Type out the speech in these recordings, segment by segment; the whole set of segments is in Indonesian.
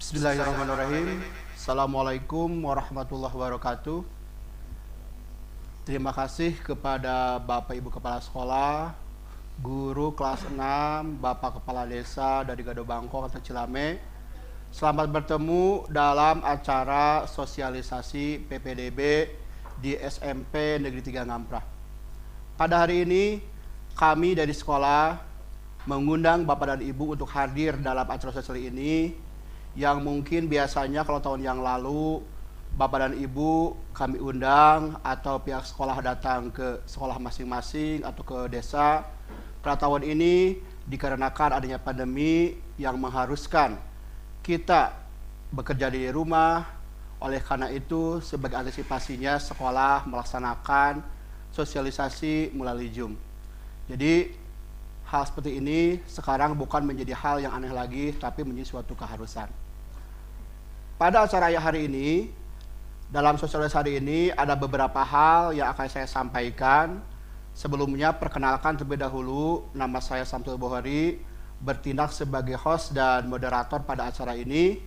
Bismillahirrahmanirrahim. Assalamualaikum warahmatullahi wabarakatuh. Terima kasih kepada Bapak Ibu Kepala Sekolah, guru kelas 6, Bapak Kepala Desa dari Gado Bangkok atau Cilame. Selamat bertemu dalam acara sosialisasi PPDB di SMP Negeri 3 Ngamprah. Pada hari ini kami dari sekolah mengundang Bapak dan Ibu untuk hadir dalam acara sosial ini, yang mungkin biasanya kalau tahun yang lalu Bapak dan Ibu kami undang atau pihak sekolah datang ke sekolah masing-masing atau ke desa. Pada tahun ini dikarenakan adanya pandemi yang mengharuskan kita bekerja di rumah, oleh karena itu sebagai antisipasinya sekolah melaksanakan sosialisasi melalui Zoom. Jadi hal seperti ini sekarang bukan menjadi hal yang aneh lagi, tapi menjadi suatu keharusan. Pada acara hari ini, dalam sosialisasi hari ini ada beberapa hal yang akan saya sampaikan. Sebelumnya perkenalkan terlebih dahulu, nama saya Samsul Bohari, bertindak sebagai host dan moderator pada acara ini.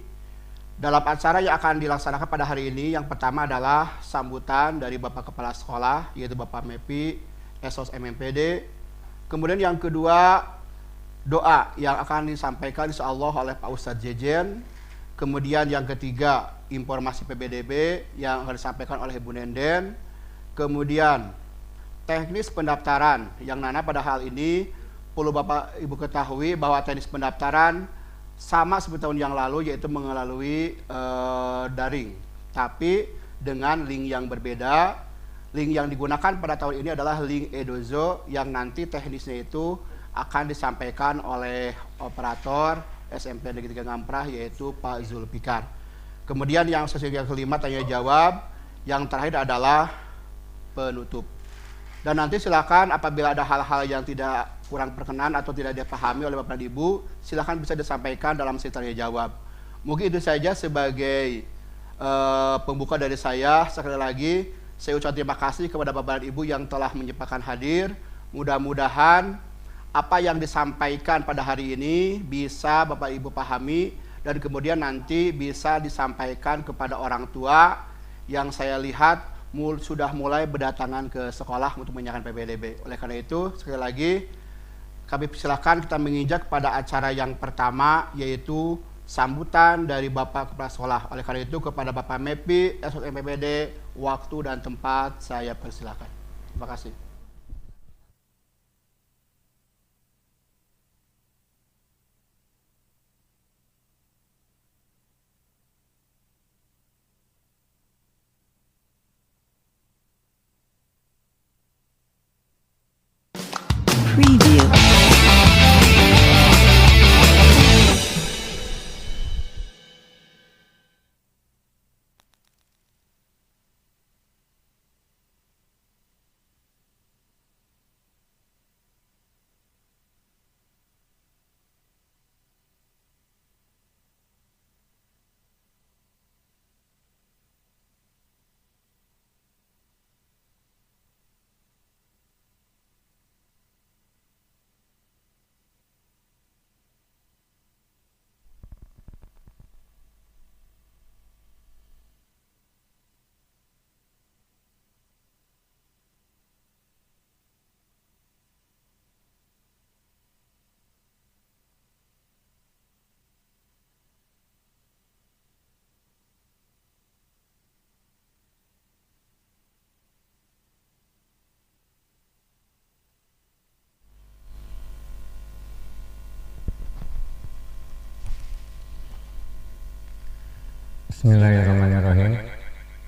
Dalam acara yang akan dilaksanakan pada hari ini, yang pertama adalah sambutan dari Bapak Kepala Sekolah, yaitu Bapak Mepi, SOS MMPD. Kemudian yang kedua, doa yang akan disampaikan insya Allah oleh Pak Ustadz Jejen. Kemudian yang ketiga, informasi PPDB yang akan disampaikan oleh Bu Nenden. Kemudian teknis pendaftaran yang mana pada hal ini perlu Bapak Ibu ketahui bahwa teknis pendaftaran sama seperti tahun yang lalu, yaitu melalui daring, tapi dengan link yang berbeda. Link yang digunakan pada tahun ini adalah link Edozo yang nanti teknisnya itu akan disampaikan oleh operator SMP Negeri 3 Ngamprah, yaitu Pak Zulfikar. Kemudian yang sesi yang kelima tanya jawab, yang terakhir adalah penutup. Dan nanti silakan apabila ada hal-hal yang tidak kurang berkenan atau tidak dipahami oleh Bapak dan Ibu, silakan bisa disampaikan dalam sesi tanya jawab. Mungkin itu saja sebagai pembuka dari saya. Sekali lagi saya ucapkan terima kasih kepada Bapak dan Ibu yang telah menyempatkan hadir. Mudah-mudahan apa yang disampaikan pada hari ini bisa Bapak Ibu pahami dan kemudian nanti bisa disampaikan kepada orang tua yang saya lihat sudah mulai berdatangan ke sekolah untuk menanyakan PPDB. Oleh karena itu, sekali lagi kami persilakan kita menginjak pada acara yang pertama, yaitu sambutan dari Bapak Kepala Sekolah. Oleh karena itu kepada Bapak Mepi, SOS MPPD, waktu dan tempat saya persilakan. Terima kasih. Preview. Bismillahirrahmanirrahim.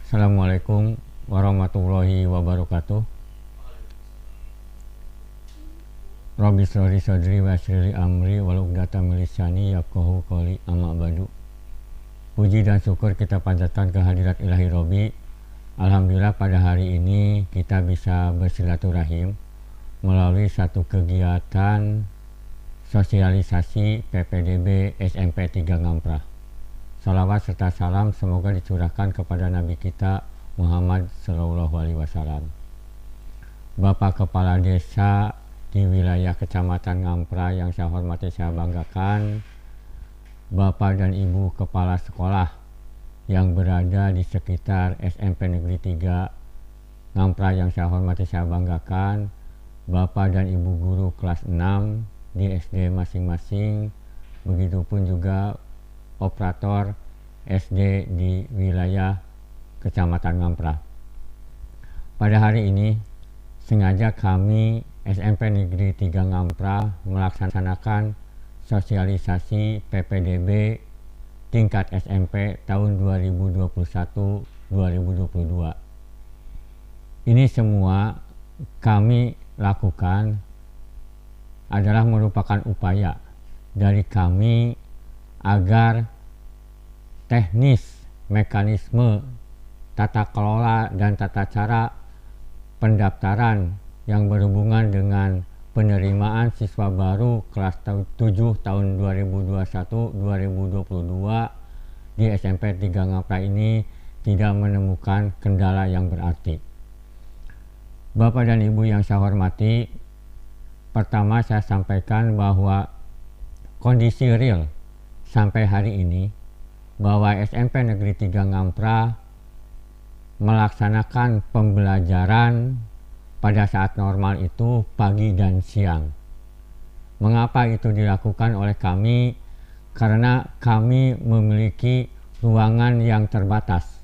Assalamualaikum warahmatullahi wabarakatuh. Rabbi shrah li sadri wa yassir li amri wahlul 'uqdatam min lisani yafqahu qawli, amma ba'du. Puji dan syukur kita panjatkan kehadirat Ilahi Robbi. Alhamdulillah pada hari ini kita bisa bersilaturahim melalui satu kegiatan sosialisasi PPDB SMP 3 Ngamprah. Salawat serta salam semoga dicurahkan kepada Nabi kita Muhammad SAW. Bapak Kepala Desa di wilayah Kecamatan Ngamprah yang saya hormati, saya banggakan, Bapak dan Ibu Kepala Sekolah yang berada di sekitar SMP Negeri 3 Ngampra yang saya hormati, saya banggakan, Bapak dan Ibu guru kelas 6 di SD masing-masing, begitupun juga operator SD di wilayah Kecamatan Ngampra. Pada hari ini sengaja kami SMP Negeri 3 Ngampra melaksanakan sosialisasi PPDB tingkat SMP tahun 2021-2022. Ini semua kami lakukan adalah merupakan upaya dari kami agar teknis, mekanisme, tata kelola dan tata cara pendaftaran yang berhubungan dengan penerimaan siswa baru kelas 7 tahun 2021-2022 di SMP 3 Ngampra ini tidak menemukan kendala yang berarti. Bapak dan Ibu yang saya hormati, pertama saya sampaikan bahwa kondisi real sampai hari ini bahwa SMP Negeri 3 Ngampra melaksanakan pembelajaran pada saat normal itu pagi dan siang. Mengapa itu dilakukan oleh kami? Karena kami memiliki ruangan yang terbatas.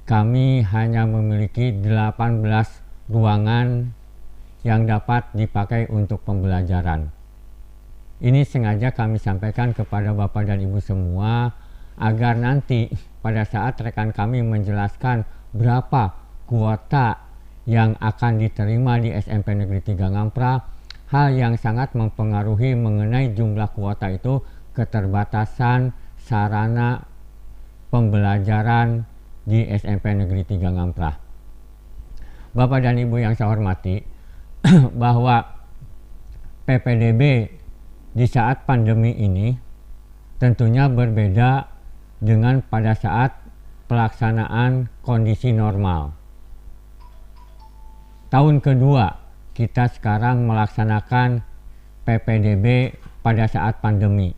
Kami hanya memiliki 18 ruangan yang dapat dipakai untuk pembelajaran. Ini sengaja kami sampaikan kepada Bapak dan Ibu semua agar nanti pada saat rekan kami menjelaskan berapa kuota yang akan diterima di SMP Negeri 3 Ngampra, hal yang sangat mempengaruhi mengenai jumlah kuota itu keterbatasan sarana pembelajaran di SMP Negeri 3 Ngampra. Bapak dan Ibu yang saya hormati, bahwa PPDB di saat pandemi ini tentunya berbeda dengan pada saat pelaksanaan kondisi normal. Tahun kedua kita sekarang melaksanakan PPDB pada saat pandemi.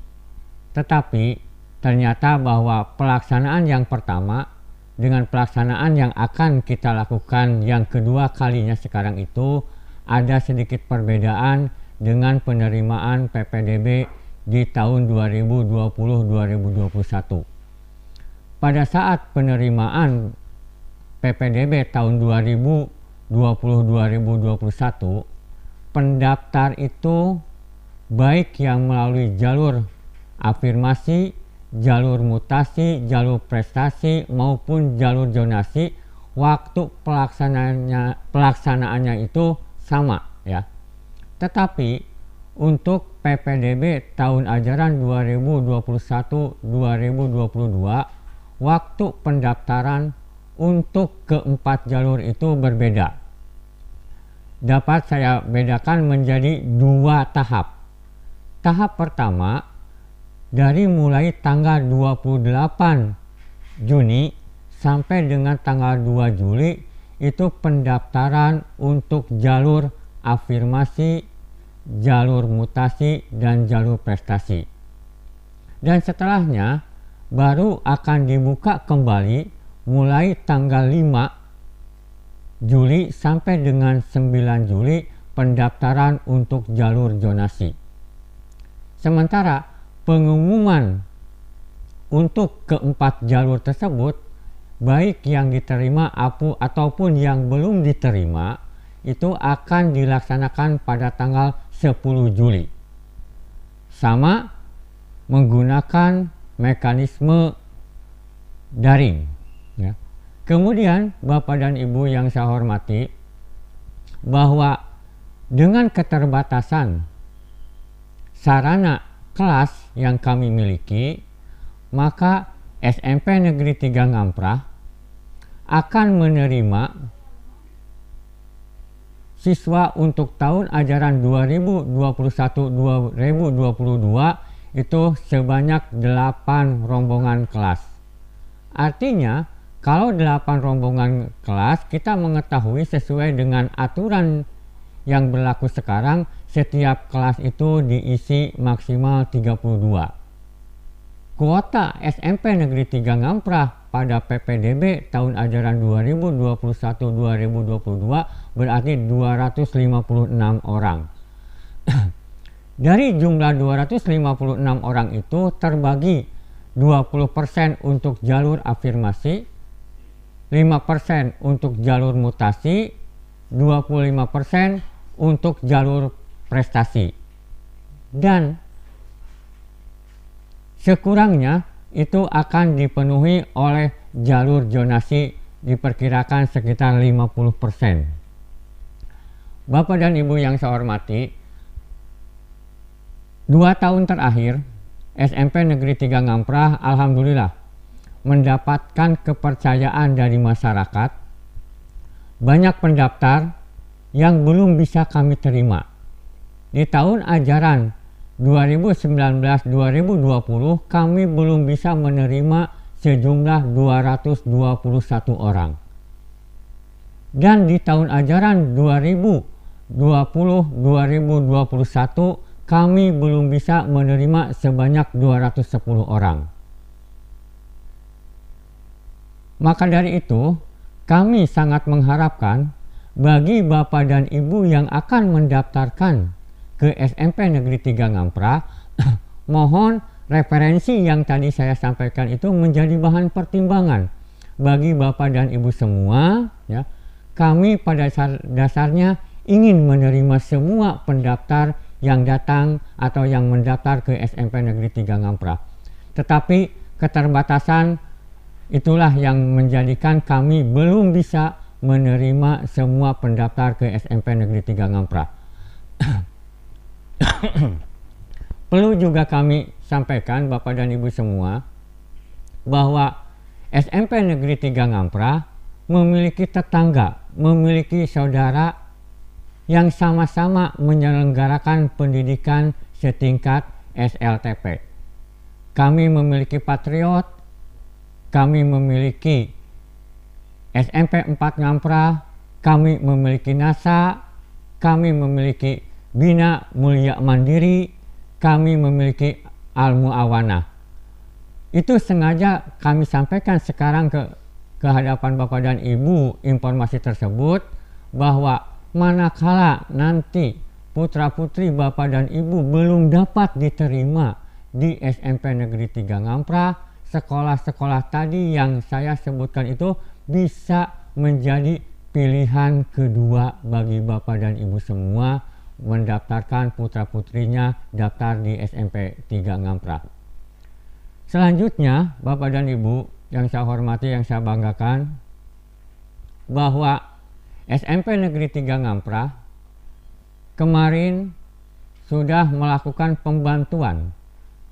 Tetapi ternyata bahwa pelaksanaan yang pertama dengan pelaksanaan yang akan kita lakukan yang kedua kalinya sekarang itu ada sedikit perbedaan dengan penerimaan PPDB di tahun 2020-2021. Pada saat penerimaan PPDB tahun 2020-2021, pendaftar itu baik yang melalui jalur afirmasi, jalur mutasi, jalur prestasi maupun jalur zonasi, waktu pelaksanaannya itu sama ya. Tetapi untuk PPDB tahun ajaran 2021-2022, waktu pendaftaran untuk keempat jalur itu berbeda. Dapat saya bedakan menjadi dua tahap. Tahap pertama dari mulai tanggal 28 Juni sampai dengan tanggal 2 Juli itu pendaftaran untuk jalur afirmasi, jalur mutasi, dan jalur prestasi. Dan setelahnya baru akan dibuka kembali mulai tanggal 5 Juli sampai dengan 9 Juli pendaftaran untuk jalur zonasi. Sementara pengumuman untuk keempat jalur tersebut, baik yang diterima ataupun yang belum diterima, itu akan dilaksanakan pada tanggal 10 Juli. Sama menggunakan mekanisme daring. Ya. Kemudian Bapak dan Ibu yang saya hormati, bahwa dengan keterbatasan sarana kelas yang kami miliki, maka SMP Negeri 3 Ngampra akan menerima siswa untuk tahun ajaran 2021-2022 itu sebanyak 8 rombongan kelas. Artinya kalau 8 rombongan kelas, kita mengetahui sesuai dengan aturan yang berlaku sekarang, setiap kelas itu diisi maksimal 32. kuota SMP Negeri 3 Ngamprah pada PPDB tahun ajaran 2021-2022 berarti 256 orang. Dari jumlah 256 orang itu terbagi 20% untuk jalur afirmasi, 5% untuk jalur mutasi, 25% untuk jalur prestasi. Dan sekurangnya itu akan dipenuhi oleh jalur zonasi diperkirakan sekitar 50%. Bapak dan Ibu yang saya hormati, 2 tahun terakhir SMP Negeri 3 Ngamprah alhamdulillah mendapatkan kepercayaan dari masyarakat. Banyak pendaftar yang belum bisa kami terima. Di tahun ajaran 2019-2020 kami belum bisa menerima sejumlah 221 orang. Dan di tahun ajaran 2020-2021 kami belum bisa menerima sebanyak 210 orang. Maka dari itu, kami sangat mengharapkan bagi Bapak dan Ibu yang akan mendaftarkan ke SMP Negeri 3 Ngamprah, mohon referensi yang tadi saya sampaikan itu menjadi bahan pertimbangan bagi Bapak dan Ibu semua. Ya, kami pada dasarnya ingin menerima semua pendaftar yang datang atau yang mendaftar ke SMP Negeri 3 Ngamprah. Tetapi keterbatasan itulah yang menjadikan kami belum bisa menerima semua pendaftar ke SMP Negeri 3 Ngamprah. Perlu juga kami sampaikan Bapak dan Ibu semua bahwa SMP Negeri 3 Ngamprah memiliki tetangga, memiliki saudara yang sama-sama menyelenggarakan pendidikan setingkat SLTP. Kami memiliki Patriot, kami memiliki SMP 4 Ngamprah, kami memiliki NASA, kami memiliki Bina Mulia Mandiri, kami memiliki Al-Muawana. Itu sengaja kami sampaikan sekarang ke hadapan Bapak dan Ibu informasi tersebut, bahwa manakala nanti putra-putri Bapak dan Ibu belum dapat diterima di SMP Negeri 3 Ngamprah, sekolah-sekolah tadi yang saya sebutkan itu bisa menjadi pilihan kedua bagi Bapak dan Ibu semua mendaftarkan putra-putrinya daftar di SMP 3 Ngamprah. Selanjutnya, Bapak dan Ibu yang saya hormati, yang saya banggakan, bahwa SMP Negeri 3 Ngamprah kemarin sudah melakukan pembantuan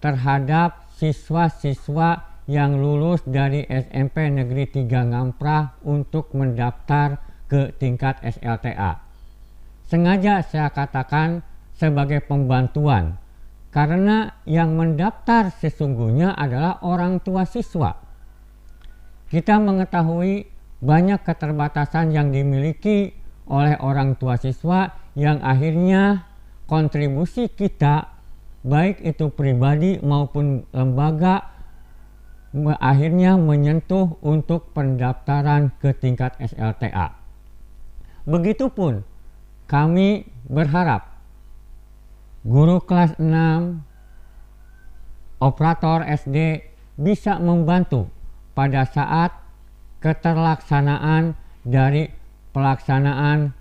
terhadap siswa-siswa yang lulus dari SMP Negeri 3 Ngamprah untuk mendaftar ke tingkat SLTA. Sengaja saya katakan sebagai pembantuan, karena yang mendaftar sesungguhnya adalah orang tua siswa. Kita mengetahui banyak keterbatasan yang dimiliki oleh orang tua siswa yang akhirnya kontribusi kita, baik itu pribadi maupun lembaga, akhirnya menyentuh untuk pendaftaran ke tingkat SLTA. Begitupun kami berharap guru kelas 6, operator SD bisa membantu pada saat keterlaksanaan dari pelaksanaan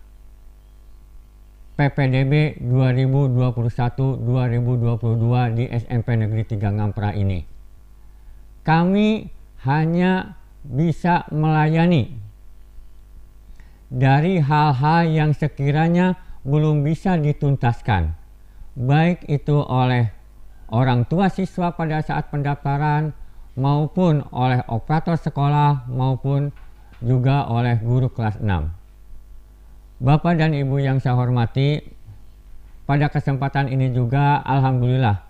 PPDB 2021-2022 di SMP Negeri 3 Ngamprah ini. Kami hanya bisa melayani dari hal-hal yang sekiranya belum bisa dituntaskan, baik itu oleh orang tua siswa pada saat pendaftaran, maupun oleh operator sekolah, maupun juga oleh guru kelas 6. Bapak dan Ibu yang saya hormati, pada kesempatan ini juga alhamdulillah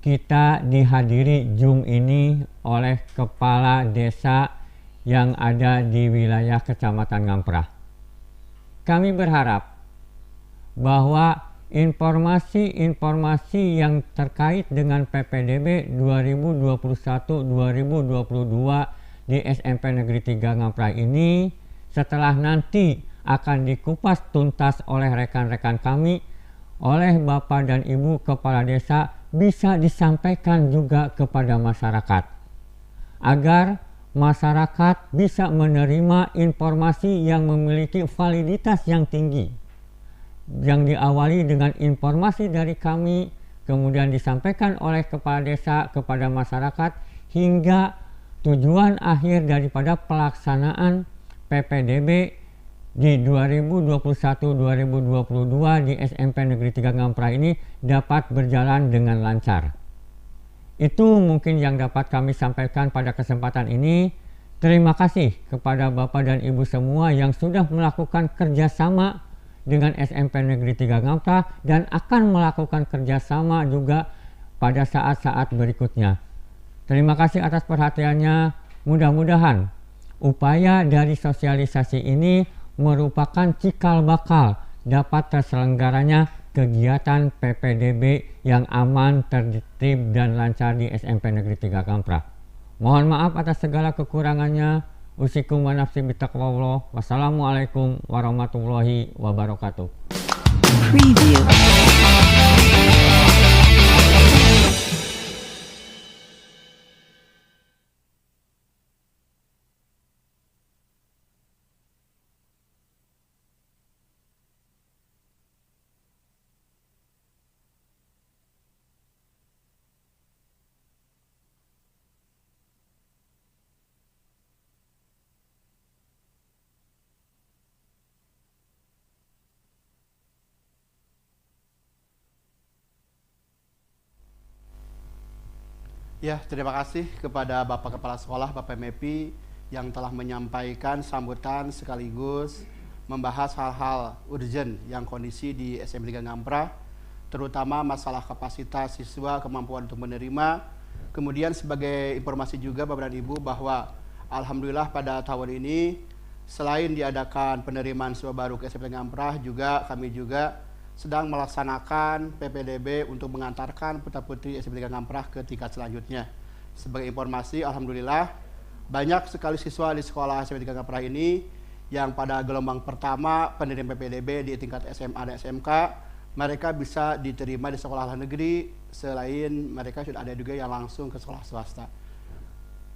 kita dihadiri Zoom ini oleh kepala desa yang ada di wilayah Kecamatan Ngamprah. Kami berharap bahwa informasi-informasi yang terkait dengan PPDB 2021-2022 di SMP Negeri 3 Ngamprah ini setelah nanti akan dikupas tuntas oleh rekan-rekan kami, oleh Bapak dan Ibu Kepala Desa, bisa disampaikan juga kepada masyarakat agar masyarakat bisa menerima informasi yang memiliki validitas yang tinggi, yang diawali dengan informasi dari kami, kemudian disampaikan oleh kepala desa kepada masyarakat, hingga tujuan akhir daripada pelaksanaan PPDB di 2021-2022 di SMP Negeri 3 Ngamprah ini dapat berjalan dengan lancar. Itu mungkin yang dapat kami sampaikan pada kesempatan ini. Terima kasih kepada Bapak dan Ibu semua yang sudah melakukan kerjasama dengan SMP Negeri 3 Ngamprah dan akan melakukan kerjasama juga pada saat-saat berikutnya. Terima kasih atas perhatiannya. Mudah-mudahan upaya dari sosialisasi ini merupakan cikal bakal dapat terselenggaranya kegiatan PPDB yang aman, tertib, dan lancar di SMP Negeri 3 Ngamprah. Mohon maaf atas segala kekurangannya. Usikum wa nafsi bitaqwallah. Wassalamualaikum warahmatullahi wabarakatuh. Preview. Ya, terima kasih kepada Bapak Kepala Sekolah, Bapak Mepi, yang telah menyampaikan sambutan sekaligus membahas hal-hal urgent yang kondisi di SMP 3 Ngamprah, terutama masalah kapasitas siswa, kemampuan untuk menerima. Kemudian sebagai informasi juga Bapak dan Ibu bahwa alhamdulillah pada tahun ini selain diadakan penerimaan siswa baru ke SMP 3 Ngamprah, juga kami juga sedang melaksanakan PPDB untuk mengantarkan putra-putri SMP 3 Ngamprah ke tingkat selanjutnya. Sebagai informasi, alhamdulillah banyak sekali siswa di sekolah SMP 3 Ngamprah ini yang pada gelombang pertama penerimaan PPDB di tingkat SMA dan SMK, mereka bisa diterima di sekolah negeri, selain mereka sudah ada juga yang langsung ke sekolah swasta.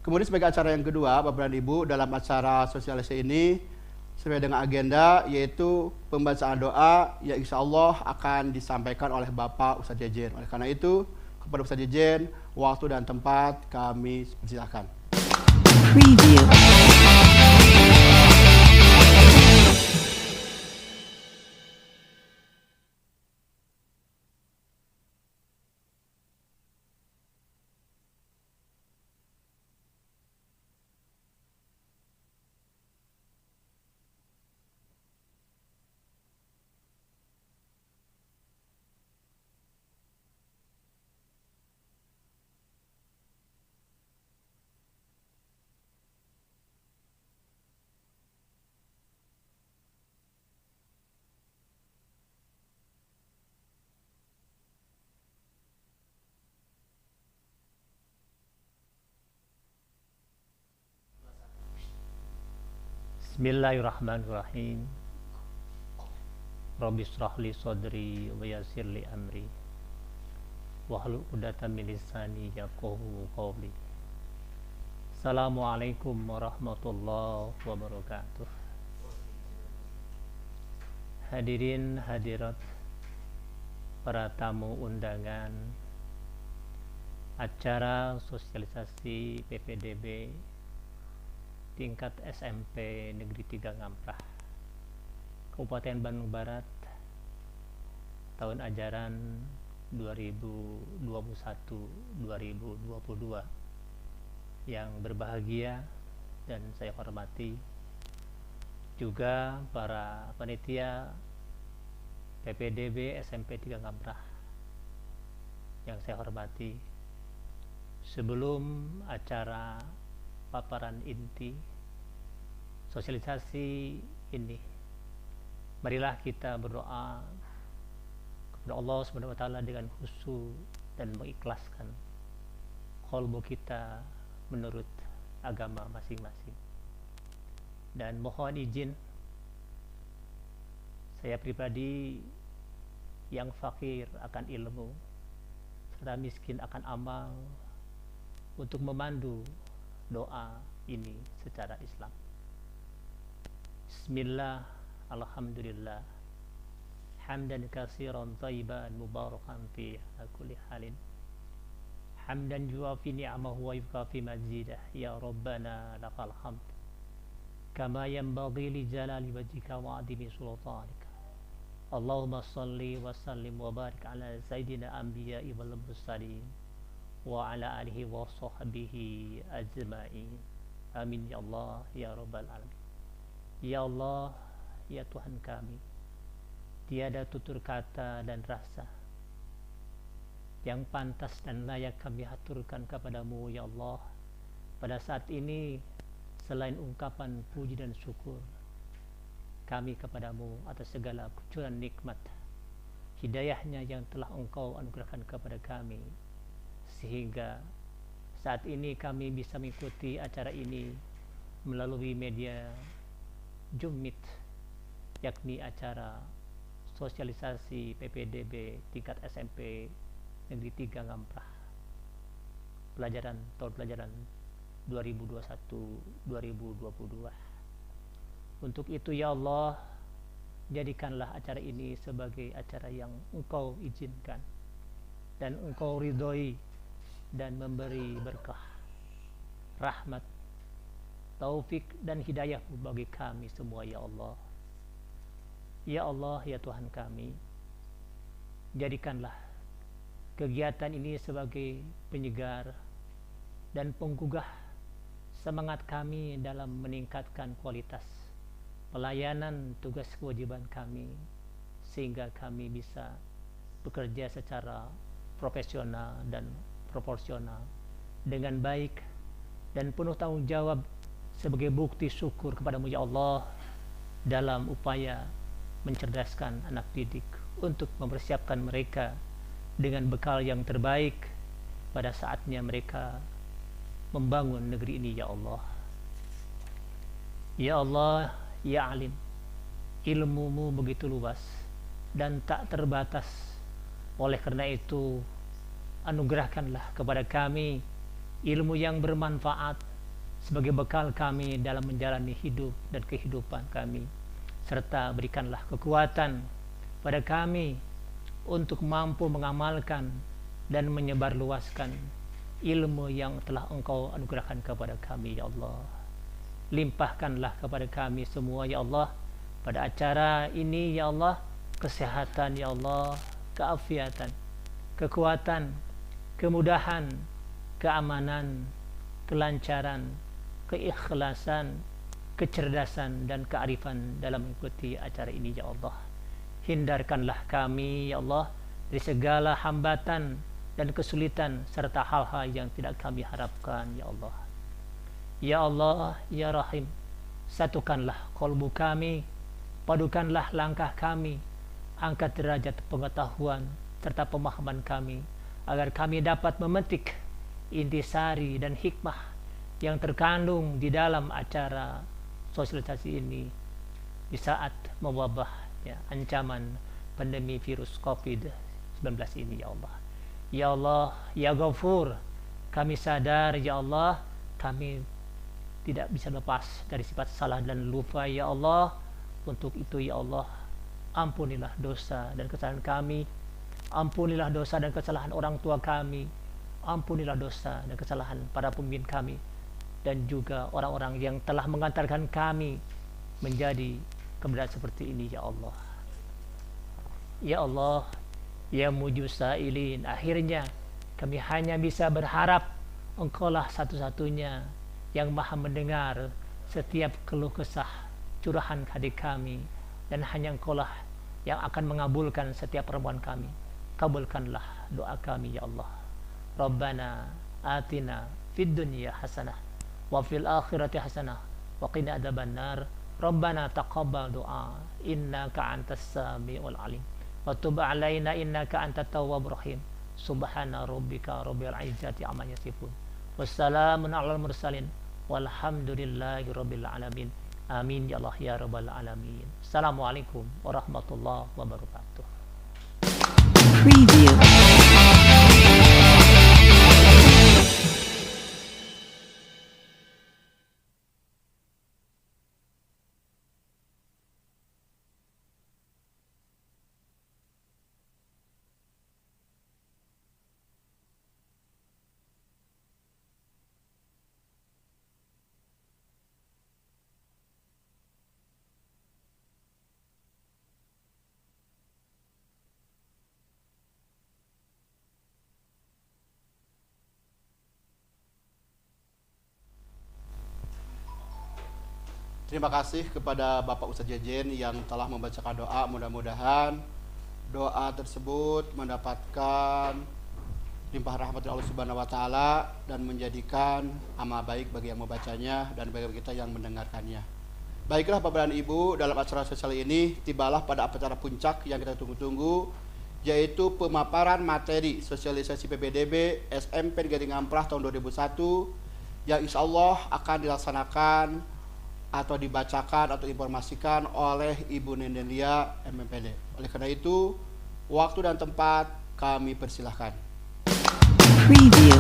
Kemudian sebagai acara yang kedua, Bapak dan Ibu, dalam acara sosialisasi ini sesuai dengan agenda, yaitu pembacaan doa yang insya Allah akan disampaikan oleh Bapak Ustadz Jejen. Oleh karena itu, kepada Ustadz Jejen, waktu dan tempat kami persilakan. Preview. Bismillahirrahmanirrahim. Rabbi shrahli sadri wa yassir li amri wahlul 'uqdatam min lisani yafqahu qawli. Assalamualaikum warahmatullahi wabarakatuh. Hadirin hadirat, para tamu undangan acara sosialisasi PPDB tingkat SMP Negeri 3 Ngamprah, Kabupaten Bandung Barat, tahun ajaran 2021-2022. Yang berbahagia dan saya hormati juga para panitia PPDB SMP 3 Ngamprah yang saya hormati. Sebelum acara paparan inti sosialisasi ini, marilah kita berdoa kepada Allah Subhanahu wa taala dengan khusyuk dan mengikhlaskan qalbu kita menurut agama masing-masing. Dan mohon izin saya pribadi yang fakir akan ilmu serta miskin akan amal untuk memandu doa ini secara Islam. Bismillah, alhamdulillah, hamdan katsiran thayyiban mubarakan fi kulli halin, hamdan yuwafi ni'amahu wa yukafi mazidah, ya rabbana lakal hamd kama yanbaghi li jalali wajhika wa 'azimi sultanika. Allahumma salli wa sallim wa barik ala sayyidina anbiya'i wal mursalin wa ala alihi wa sahbihi ajma'in. Amin ya Allah ya rabbal alamin. Ya Allah, ya Tuhan kami, tiada tutur kata dan rasa yang pantas dan layak kami haturkan kepadamu ya Allah pada saat ini selain ungkapan puji dan syukur kami kepadamu atas segala kucuran nikmat hidayahnya yang telah Engkau anugerahkan kepada kami, sehingga saat ini kami bisa mengikuti acara ini melalui media Zoom Meet, yakni acara sosialisasi PPDB tingkat SMP Negeri 3 Ngamprah tahun pelajaran 2021-2022. Untuk itu ya Allah, jadikanlah acara ini sebagai acara yang Engkau izinkan dan Engkau ridhoi dan memberi berkah, rahmat, taufik dan hidayah bagi kami semua ya Allah. Ya Allah, ya Tuhan kami, jadikanlah kegiatan ini sebagai penyegar dan penggugah semangat kami dalam meningkatkan kualitas pelayanan tugas kewajiban kami, sehingga kami bisa bekerja secara profesional dan proporsional dengan baik dan penuh tanggung jawab sebagai bukti syukur kepadamu ya Allah dalam upaya mencerdaskan anak didik untuk mempersiapkan mereka dengan bekal yang terbaik pada saatnya mereka membangun negeri ini ya Allah. Ya Allah, ya Alim, ilmumu begitu luas dan tak terbatas. Oleh karena itu, anugerahkanlah kepada kami ilmu yang bermanfaat sebagai bekal kami dalam menjalani hidup dan kehidupan kami, serta berikanlah kekuatan pada kami untuk mampu mengamalkan dan menyebarluaskan ilmu yang telah Engkau anugerahkan kepada kami ya Allah. Limpahkanlah kepada kami semua ya Allah pada acara ini ya Allah, kesehatan ya Allah, keafiatan, kekuatan, kemudahan, keamanan, kelancaran, keikhlasan, kecerdasan dan kearifan dalam mengikuti acara ini ya Allah. Hindarkanlah kami ya Allah dari segala hambatan dan kesulitan serta hal-hal yang tidak kami harapkan ya Allah. Ya Allah, ya Rahim, satukanlah qalbu kami, padukanlah langkah kami, angkat derajat pengetahuan serta pemahaman kami, agar kami dapat memetik intisari dan hikmah yang terkandung di dalam acara sosialisasi ini di saat mewabah ya, ancaman pandemi virus COVID-19 ini ya Allah. Ya Allah, ya Ghafur, kami sadar ya Allah, kami tidak bisa lepas dari sifat salah dan lupa ya Allah. Untuk itu ya Allah, ampunilah dosa dan kesalahan kami, ampunilah dosa dan kesalahan orang tua kami, ampunilah dosa dan kesalahan para pemimpin kami, dan juga orang-orang yang telah mengantarkan kami menjadi keberadaan seperti ini ya Allah. Ya Allah, ya Mujusailin, akhirnya kami hanya bisa berharap Engkaulah satu-satunya yang maha mendengar setiap keluh kesah curahan hati kami, dan hanya Engkaulah yang akan mengabulkan setiap permohonan kami. Kabulkanlah doa kami ya Allah. Rabbana atina fid dunya hasanah wa fil akhirati hasanah wa qina adzabannar. Rabbana taqabbal doa innaka antas samiul alim wa tub 'alaina innaka antat tawwabur rahim. Subhana rabbika rabbil izzati amma yasifun. Wassalamun 'alal mursalin walhamdulillahi rabbil alamin. Amin ya Allah ya rabbal alamin. Assalamualaikum warahmatullahi wabarakatuh. Preview. Terima kasih kepada Bapak Ustadz Jejen yang telah membacakan doa. Mudah-mudahan doa tersebut mendapatkan limpah rahmat dari Allah Subhanahu wa taala dan menjadikan amal baik bagi yang membacanya dan bagi kita yang mendengarkannya. Baiklah Bapak dan Ibu, dalam acara sosial ini tibalah pada acara puncak yang kita tunggu-tunggu, yaitu pemaparan materi sosialisasi PPDB SMP Negeri Ngamprah tahun 2001 yang insya Allah akan dilaksanakan atau dibacakan atau informasikan oleh Ibu Nenden Lia MMPD. Oleh karena itu, waktu dan tempat kami persilahkan. Preview.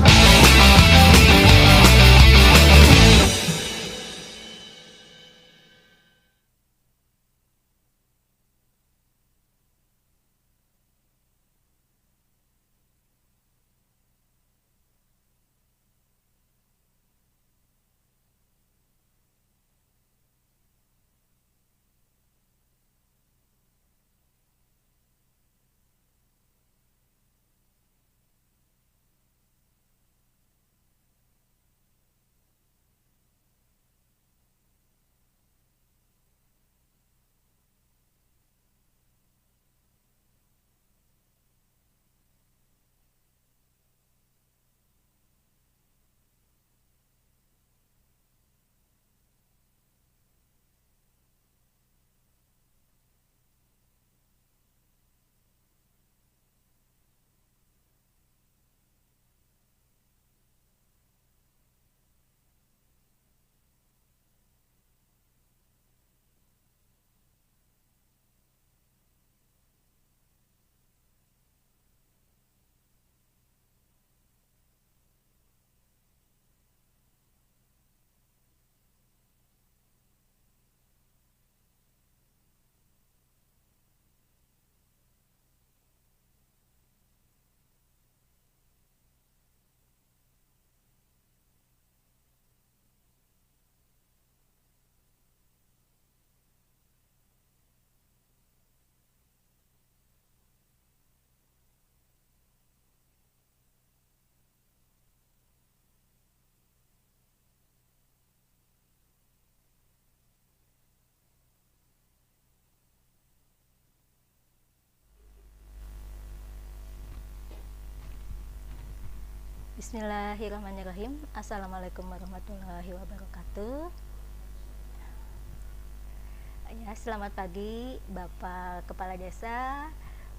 Bismillahirrahmanirrahim. Assalamualaikum warahmatullahi wabarakatuh. Ya, selamat pagi Bapak Kepala Desa,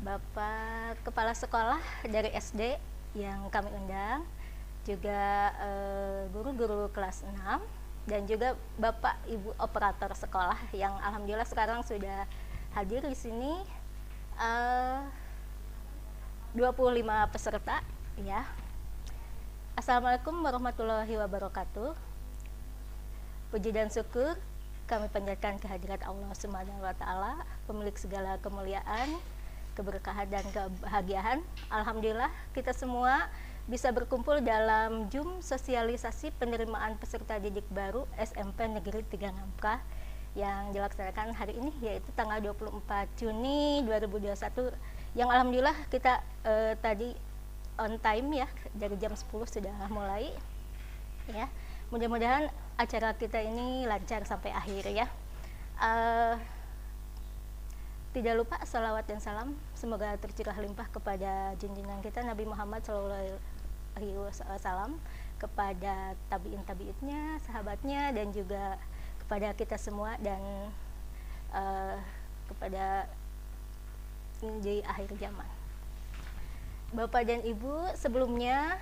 Bapak Kepala Sekolah dari SD yang kami undang, juga guru-guru kelas 6, dan juga Bapak Ibu operator sekolah yang alhamdulillah sekarang sudah hadir di sini, 25 peserta ya. Assalamualaikum warahmatullahi wabarakatuh. Puji dan syukur kami panjatkan kehadirat Allah Subhanahu wa taala, pemilik segala kemuliaan, keberkahan dan kebahagiaan. Alhamdulillah kita semua bisa berkumpul dalam Zoom sosialisasi penerimaan peserta didik baru SMP Negeri 3 Ngamprah yang dilaksanakan hari ini, yaitu tanggal 24 Juni 2021, yang alhamdulillah kita tadi on time ya, dari jam 10 sudah mulai ya. Mudah-mudahan acara kita ini lancar sampai akhir ya. Tidak lupa salawat dan salam semoga tercurah limpah kepada junjungan kita Nabi Muhammad SAW, kepada tabiin-tabiinnya, sahabatnya, dan juga kepada kita semua, dan kepada di akhir zaman. Bapak dan Ibu, sebelumnya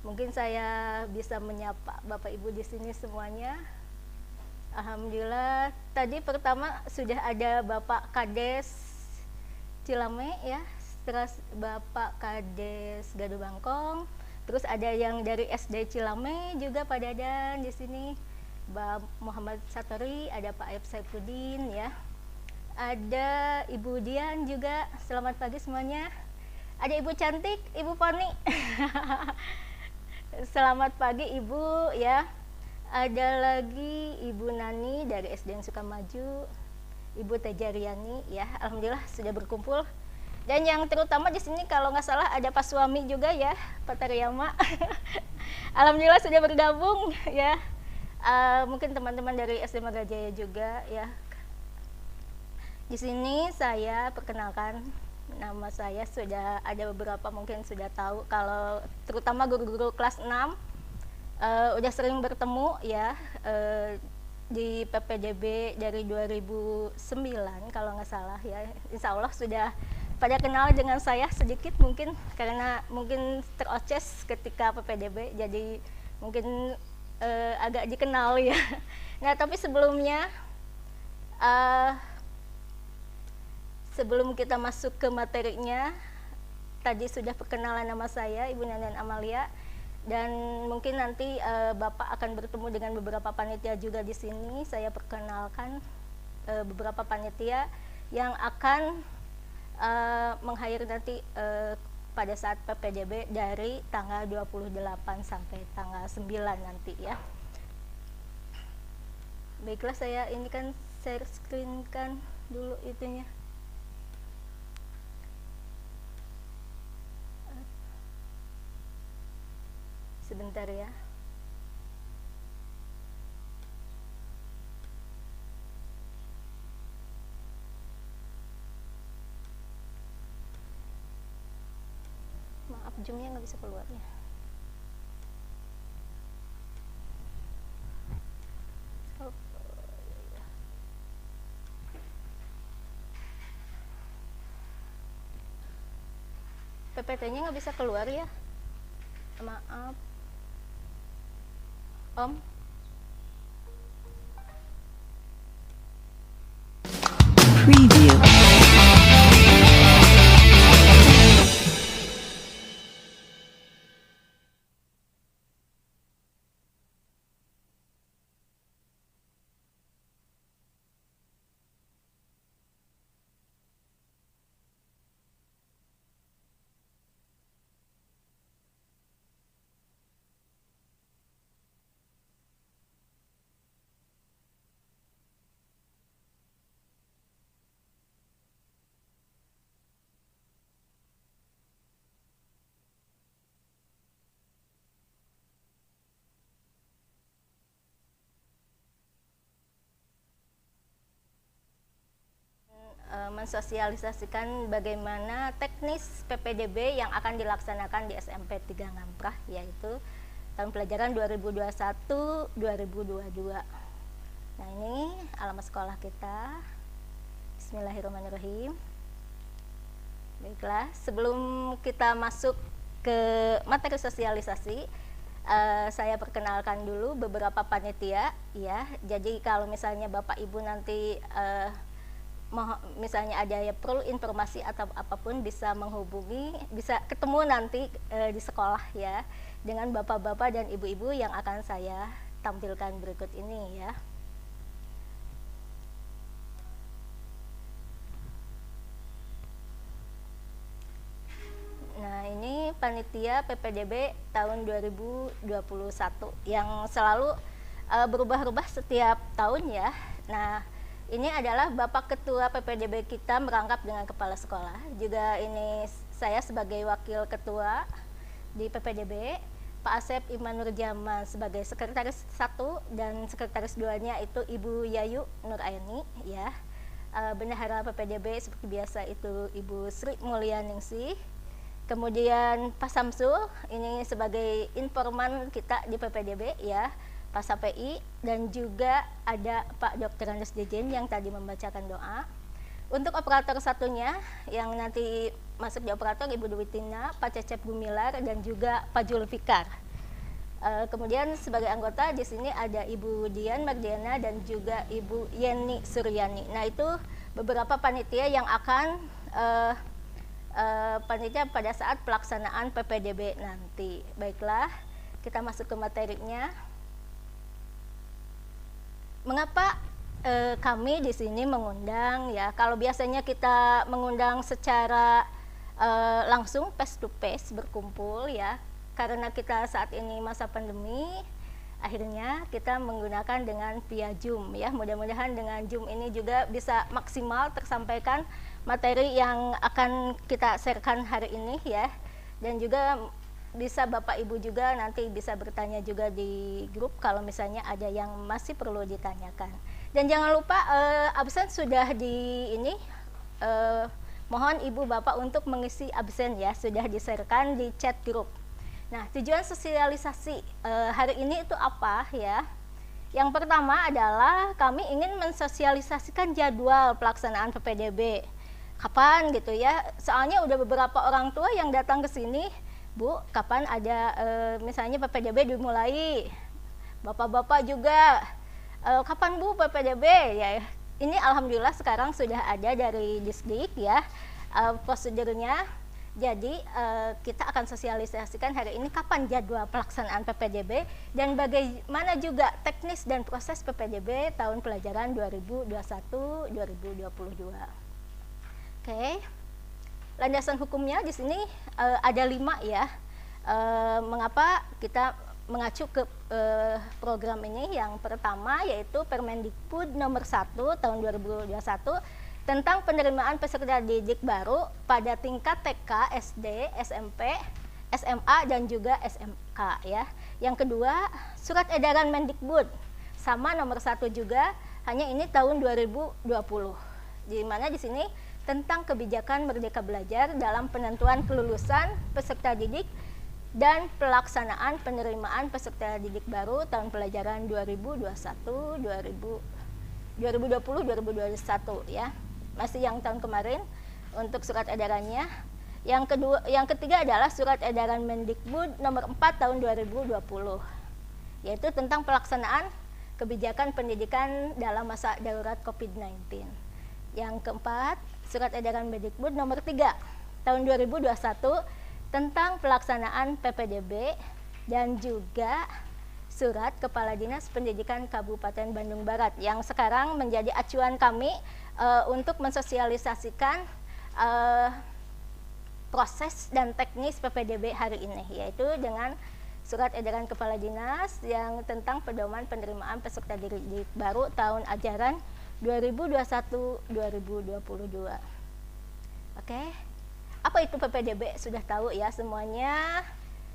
mungkin saya bisa menyapa Bapak Ibu di sini semuanya. Alhamdulillah, tadi pertama sudah ada Bapak Kades Cilame ya, terus Bapak Kades Gado Bangkong, terus ada yang dari SD Cilame juga Pak Dadan di sini, Mbak Muhammad Satori, ada Pak Aib Saifuddin ya, ada Ibu Dian juga. Selamat pagi semuanya. Ada Ibu cantik, Ibu Poni. Selamat pagi Ibu ya. Ada lagi Ibu Nani dari SDN Sukamaju, Ibu Tejariani ya. Alhamdulillah sudah berkumpul. Dan yang terutama di sini kalau nggak salah ada Pak Suami juga ya, Pak Tariyama. Alhamdulillah sudah bergabung ya. Mungkin teman-teman dari SD Madrajaya juga ya. Di sini saya perkenalkan, nama saya sudah ada beberapa mungkin sudah tahu, kalau terutama guru-guru kelas 6 udah sering bertemu ya di PPDB dari 2009 kalau nggak salah ya. Insya Allah sudah pada kenal dengan saya sedikit mungkin karena mungkin teroces ketika PPDB, jadi mungkin agak dikenal ya. Nah tapi sebelumnya sebelum kita masuk ke materinya, tadi sudah perkenalan nama saya Ibu Nanan Amalia, dan mungkin nanti Bapak akan bertemu dengan beberapa panitia juga di sini. Saya perkenalkan beberapa panitia yang akan meng-hire nanti pada saat PPDB dari tanggal 28 sampai tanggal 9 nanti ya. Baiklah, saya ini kan share screen kan dulu itunya. Sebentar ya. Maaf, zoomnya nggak bisa keluar ya. PPT-nya nggak bisa keluar ya. Maaf. Om. Preview. Mensosialisasikan bagaimana teknis PPDB yang akan dilaksanakan di SMP 3 Ngamprah, yaitu tahun pelajaran 2021-2022. Nah ini alamat sekolah kita. Bismillahirrahmanirrahim. Baiklah, sebelum kita masuk ke materi sosialisasi, saya perkenalkan dulu beberapa panitia ya. Jadi kalau misalnya Bapak Ibu nanti misalnya ada ya perlu informasi atau apapun, bisa menghubungi, bisa ketemu nanti di sekolah ya dengan bapak-bapak dan ibu-ibu yang akan saya tampilkan berikut ini ya. Nah ini panitia PPDB tahun 2021 yang selalu berubah-ubah setiap tahun ya. Nah ini adalah Bapak Ketua PPDB kita merangkap dengan Kepala Sekolah. Juga ini saya sebagai Wakil Ketua di PPDB, Pak Asep Iman Nurjaman sebagai Sekretaris 1 dan Sekretaris 2-nya itu Ibu Yayu Nuraini ya. Bendahara PPDB seperti biasa itu Ibu Sri Mulyaningsih. Kemudian Pak Samsul ini sebagai informan kita di PPDB ya, Pak SAPI, dan juga ada Pak Dr. Andes Jejen yang tadi membacakan doa. Untuk operator satunya yang nanti masuk di operator Ibu Dwi Tina, Pak Cecep Gumilar, dan juga Pak Julfikar. Kemudian sebagai anggota di sini ada Ibu Dian Mardiana dan juga Ibu Yeni Suryani. Nah, itu beberapa panitia yang akan panitia pada saat pelaksanaan PPDB nanti. Baiklah, kita masuk ke materinya. Mengapa kami di sini mengundang, ya? Kalau biasanya kita mengundang secara langsung face to face berkumpul, ya, karena kita saat ini masa pandemi, akhirnya kita menggunakan dengan via Zoom, ya. Mudah-mudahan dengan Zoom ini juga bisa maksimal tersampaikan materi yang akan kita sharekan hari ini, ya, dan juga bisa Bapak Ibu juga nanti bisa bertanya juga di grup kalau misalnya ada yang masih perlu ditanyakan. Dan jangan lupa absen sudah di ini, mohon Ibu Bapak untuk mengisi absen, ya, sudah di-sharekan di chat grup. Nah, tujuan sosialisasi hari ini itu apa, ya? Yang pertama adalah kami ingin mensosialisasikan jadwal pelaksanaan PPDB. Kapan gitu, ya? Soalnya udah beberapa orang tua yang datang ke sini, Bu, kapan ada misalnya PPDB dimulai? Bapak-bapak juga, kapan Bu PPDB? Ya, ini alhamdulillah sekarang sudah ada dari Disdik, ya, prosedurnya. Jadi kita akan sosialisasikan hari ini kapan jadwal pelaksanaan PPDB dan bagaimana juga teknis dan proses PPDB tahun pelajaran 2021-2022. Oke. Landasan hukumnya di sini ada 5, ya. Mengapa kita mengacu ke program ini? Yang pertama yaitu Permendikbud nomor 1 tahun 2021 tentang penerimaan peserta didik baru pada tingkat TK, SD, SMP, SMA, dan juga SMK, ya. Yang kedua, surat edaran Mendikbud sama nomor 1 juga, hanya ini tahun 2020. Di mana di sini tentang kebijakan Merdeka Belajar dalam penentuan kelulusan peserta didik dan pelaksanaan penerimaan peserta didik baru tahun pelajaran 2020-2021, ya. Masih yang tahun kemarin untuk surat edarannya. Yang ketiga adalah surat edaran Mendikbud nomor 4 tahun 2020, yaitu tentang pelaksanaan kebijakan pendidikan dalam masa darurat COVID-19. Yang keempat, surat edaran Mendikbud nomor 3 tahun 2021 tentang pelaksanaan PPDB dan juga surat Kepala Dinas Pendidikan Kabupaten Bandung Barat yang sekarang menjadi acuan kami untuk mensosialisasikan proses dan teknis PPDB hari ini, yaitu dengan surat edaran Kepala Dinas yang tentang pedoman penerimaan peserta didik baru tahun ajaran 2021-2022. Oke. Apa itu PPDB? Sudah tahu, ya, semuanya.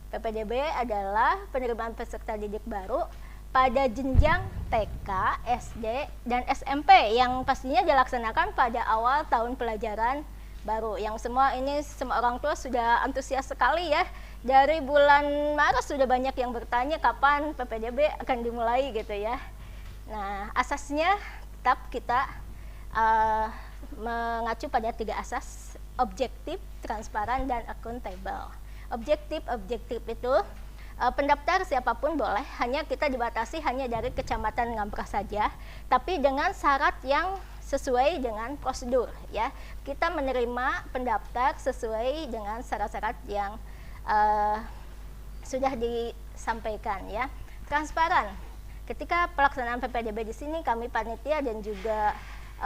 PPDB adalah penerimaan peserta didik baru pada jenjang TK, SD, dan SMP yang pastinya dilaksanakan pada awal tahun pelajaran baru. Yang semua ini semua orang tua sudah antusias sekali, ya. Dari bulan Maret sudah banyak yang bertanya kapan PPDB akan dimulai gitu, ya. Nah, asasnya tetap kita mengacu pada 3 asas: objektif, transparan, dan akuntabel. Objektif itu pendaftar siapapun boleh, hanya kita dibatasi hanya dari Kecamatan Ngamprah saja, tapi dengan syarat yang sesuai dengan prosedur, ya. Kita menerima pendaftar sesuai dengan syarat-syarat yang sudah disampaikan, ya. Transparan. Ketika pelaksanaan PPDB di sini kami panitia dan juga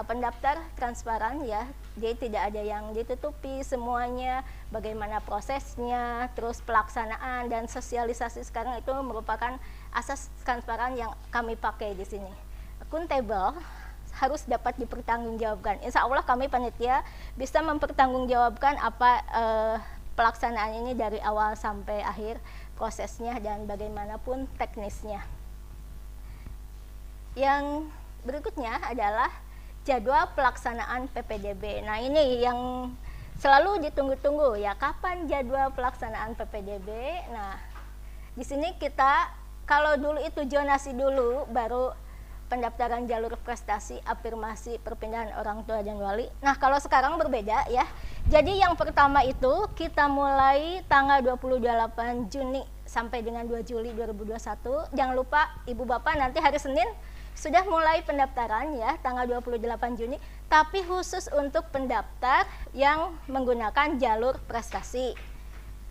pendaftar transparan, ya. Jadi tidak ada yang ditutupi, semuanya bagaimana prosesnya, terus pelaksanaan dan sosialisasi sekarang itu merupakan asas transparan yang kami pakai di sini. Akuntabel harus dapat dipertanggungjawabkan. Insya Allah kami panitia bisa mempertanggungjawabkan apa pelaksanaan ini dari awal sampai akhir prosesnya dan bagaimanapun teknisnya. Yang berikutnya adalah jadwal pelaksanaan PPDB. Nah, ini yang selalu ditunggu-tunggu, ya, kapan jadwal pelaksanaan PPDB. Nah, di sini kita kalau dulu itu zonasi dulu baru pendaftaran jalur prestasi, afirmasi, perpindahan orang tua dan wali. Nah, kalau sekarang berbeda ya. Jadi yang pertama itu kita mulai tanggal 28 Juni sampai dengan 2 Juli 2021. Jangan lupa Ibu Bapak nanti hari Senin sudah mulai pendaftaran ya, tanggal 28 Juni. Tapi khusus untuk pendaftar yang menggunakan jalur prestasi,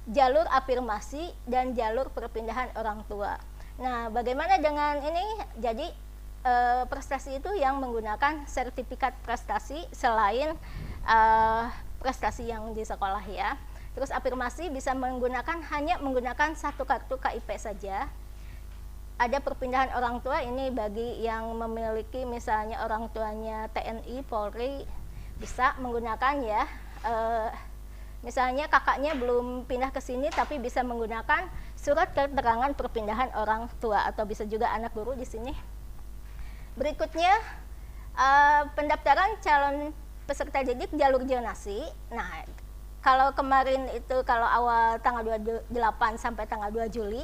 jalur afirmasi, dan jalur perpindahan orang tua. Nah, bagaimana dengan ini? Jadi prestasi itu yang menggunakan sertifikat prestasi selain prestasi yang di sekolah ya. Terus afirmasi bisa hanya menggunakan satu kartu KIP saja. Ada perpindahan orang tua, ini bagi yang memiliki misalnya orang tuanya TNI, Polri, bisa menggunakan ya. Misalnya kakaknya belum pindah ke sini tapi bisa menggunakan surat keterangan perpindahan orang tua, atau bisa juga anak guru di sini. Berikutnya pendaftaran calon peserta didik jalur zonasi. Nah, kalau kemarin itu kalau awal tanggal 28 sampai tanggal 2 Juli.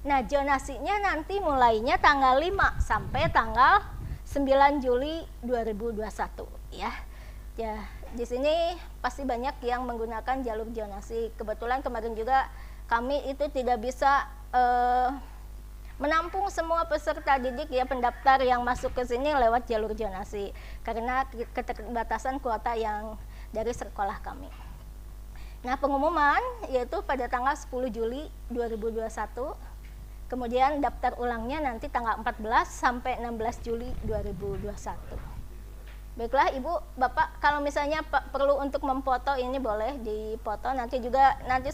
Nah, zonasinya nanti mulainya tanggal 5 sampai tanggal 9 Juli 2021 ya. Ya, di sini pasti banyak yang menggunakan jalur zonasi. Kebetulan kemarin juga kami itu tidak bisa menampung semua peserta didik ya, pendaftar yang masuk ke sini lewat jalur zonasi karena keterbatasan kuota yang dari sekolah kami. Nah, pengumuman yaitu pada tanggal 10 Juli 2021. Kemudian daftar ulangnya nanti tanggal 14 sampai 16 Juli 2021. Baiklah Ibu, Bapak, kalau misalnya perlu untuk memfoto ini boleh dipoto, nanti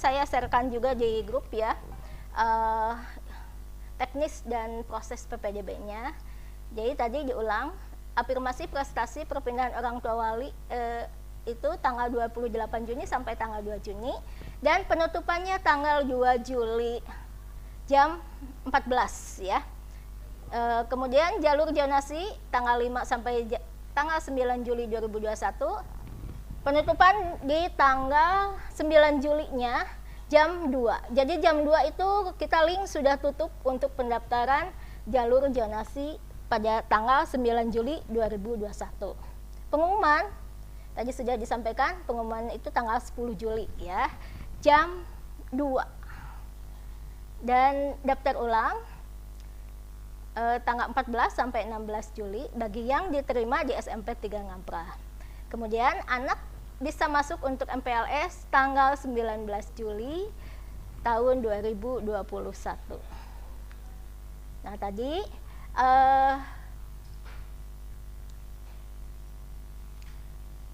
saya sharekan juga di grup ya. Teknis dan proses PPDB-nya. Jadi tadi diulang, afirmasi prestasi perpindahan orang tua wali itu tanggal 28 Juni sampai tanggal 2 Juni, dan penutupannya tanggal 2 Juli jam 14 ya. Kemudian jalur zonasi tanggal 5 sampai tanggal 9 Juli 2021. Penutupan di tanggal 9 Julinya jam 2. Jadi jam 2 itu kita link sudah tutup untuk pendaftaran jalur zonasi pada tanggal 9 Juli 2021. Pengumuman tadi sudah disampaikan, pengumuman itu tanggal 10 Juli ya, jam 2. Dan daftar ulang tanggal 14 sampai 16 Juli bagi yang diterima di SMP 3 Ngamprah. Kemudian anak bisa masuk untuk MPLS tanggal 19 Juli tahun 2021. Nah, tadi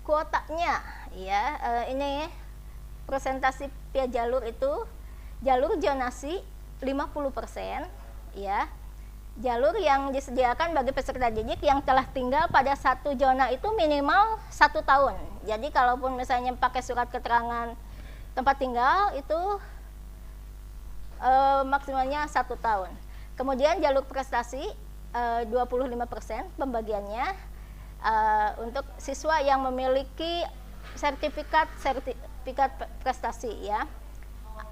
kuotanya ya, ini presentasi via jalur itu jalur zonasi 50% ya. Jalur yang disediakan bagi peserta didik yang telah tinggal pada satu zona itu minimal 1 tahun. Jadi kalaupun misalnya pakai surat keterangan tempat tinggal itu maksimalnya 1 tahun. Kemudian jalur prestasi 25% pembagiannya untuk siswa yang memiliki sertifikat prestasi ya.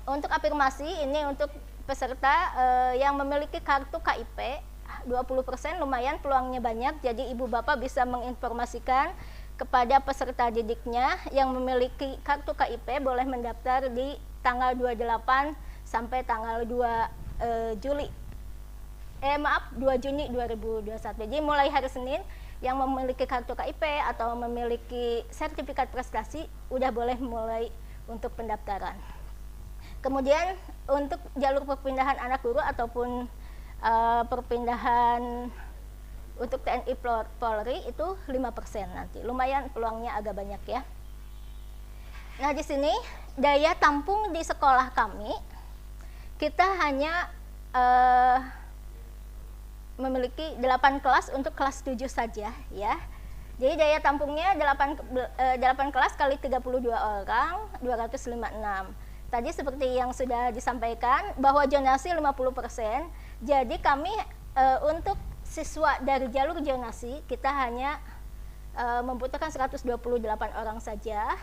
Untuk afirmasi ini untuk peserta yang memiliki kartu KIP 20%, lumayan peluangnya banyak. Jadi ibu bapak bisa menginformasikan kepada peserta didiknya yang memiliki kartu KIP boleh mendaftar di tanggal 28 sampai tanggal 2 Juni 2021. Jadi mulai hari Senin yang memiliki kartu KIP atau memiliki sertifikat prestasi udah boleh mulai untuk pendaftaran. Kemudian untuk jalur perpindahan anak guru ataupun perpindahan untuk TNI Polri itu 5% nanti. Lumayan peluangnya agak banyak ya. Nah, di sini daya tampung di sekolah kami kita hanya memiliki 8 kelas untuk kelas 7 saja ya. Jadi daya tampungnya 8 kelas kali 32 orang, 256. Tadi seperti yang sudah disampaikan bahwa zonasi 50%. Jadi kami untuk siswa dari jalur zonasi kita hanya membutuhkan 128 orang saja.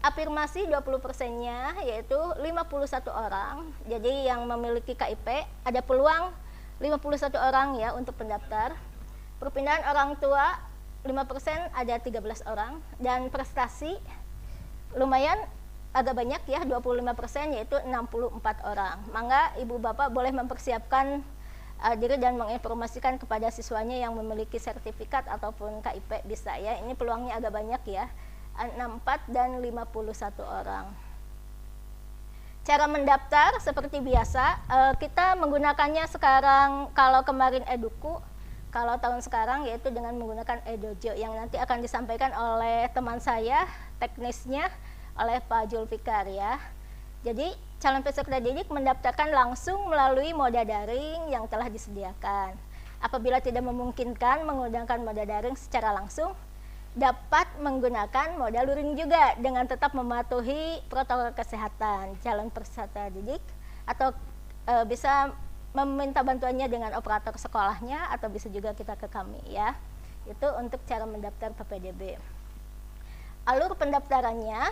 Afirmasi 20%-nya yaitu 51 orang. Jadi yang memiliki KIP ada peluang 51 orang ya untuk pendaftar. Perpindahan orang tua 5% ada 13 orang, dan prestasi lumayan agak banyak ya, 25%, yaitu 64 orang. Maka ibu bapak boleh mempersiapkan diri dan menginformasikan kepada siswanya yang memiliki sertifikat ataupun KIP bisa ya. Ini peluangnya agak banyak ya, 64 dan 51 orang. Cara mendaftar seperti biasa, kita menggunakannya sekarang, kalau kemarin Eduku, kalau tahun sekarang yaitu dengan menggunakan Edojo yang nanti akan disampaikan oleh teman saya, teknisnya oleh Pak Julfikar ya. Jadi calon peserta didik mendaftarkan langsung melalui moda daring yang telah disediakan. Apabila tidak memungkinkan menggunakan moda daring secara langsung, dapat menggunakan moda luring juga dengan tetap mematuhi protokol kesehatan calon peserta didik, atau bisa meminta bantuannya dengan operator sekolahnya, atau bisa juga kita ke kami ya. Itu untuk cara mendaftar PPDB. Alur pendaftarannya,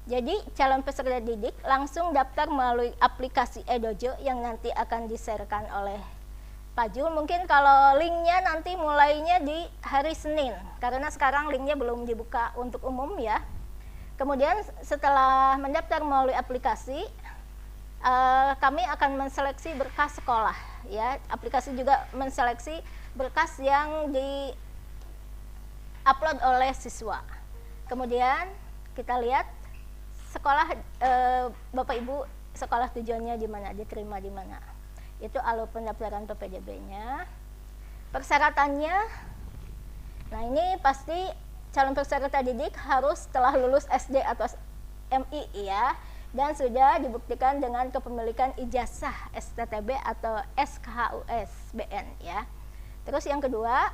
jadi calon peserta didik langsung daftar melalui aplikasi Edojo yang nanti akan di-share-kan oleh Pak Jul. Mungkin kalau linknya nanti mulainya di hari Senin, karena sekarang linknya belum dibuka untuk umum ya. Kemudian setelah mendaftar melalui aplikasi, kami akan menseleksi berkas sekolah ya. Aplikasi juga menseleksi berkas yang di-upload oleh siswa. Kemudian kita lihat sekolah, Bapak Ibu sekolah tujuannya di mana, diterima di mana. Itu alur pendaftaran PPDB-nya. Persyaratannya, nah ini pasti calon peserta didik harus telah lulus SD atau MI ya, dan sudah dibuktikan dengan kepemilikan ijazah STTB atau SKHUS BN ya. Terus yang kedua,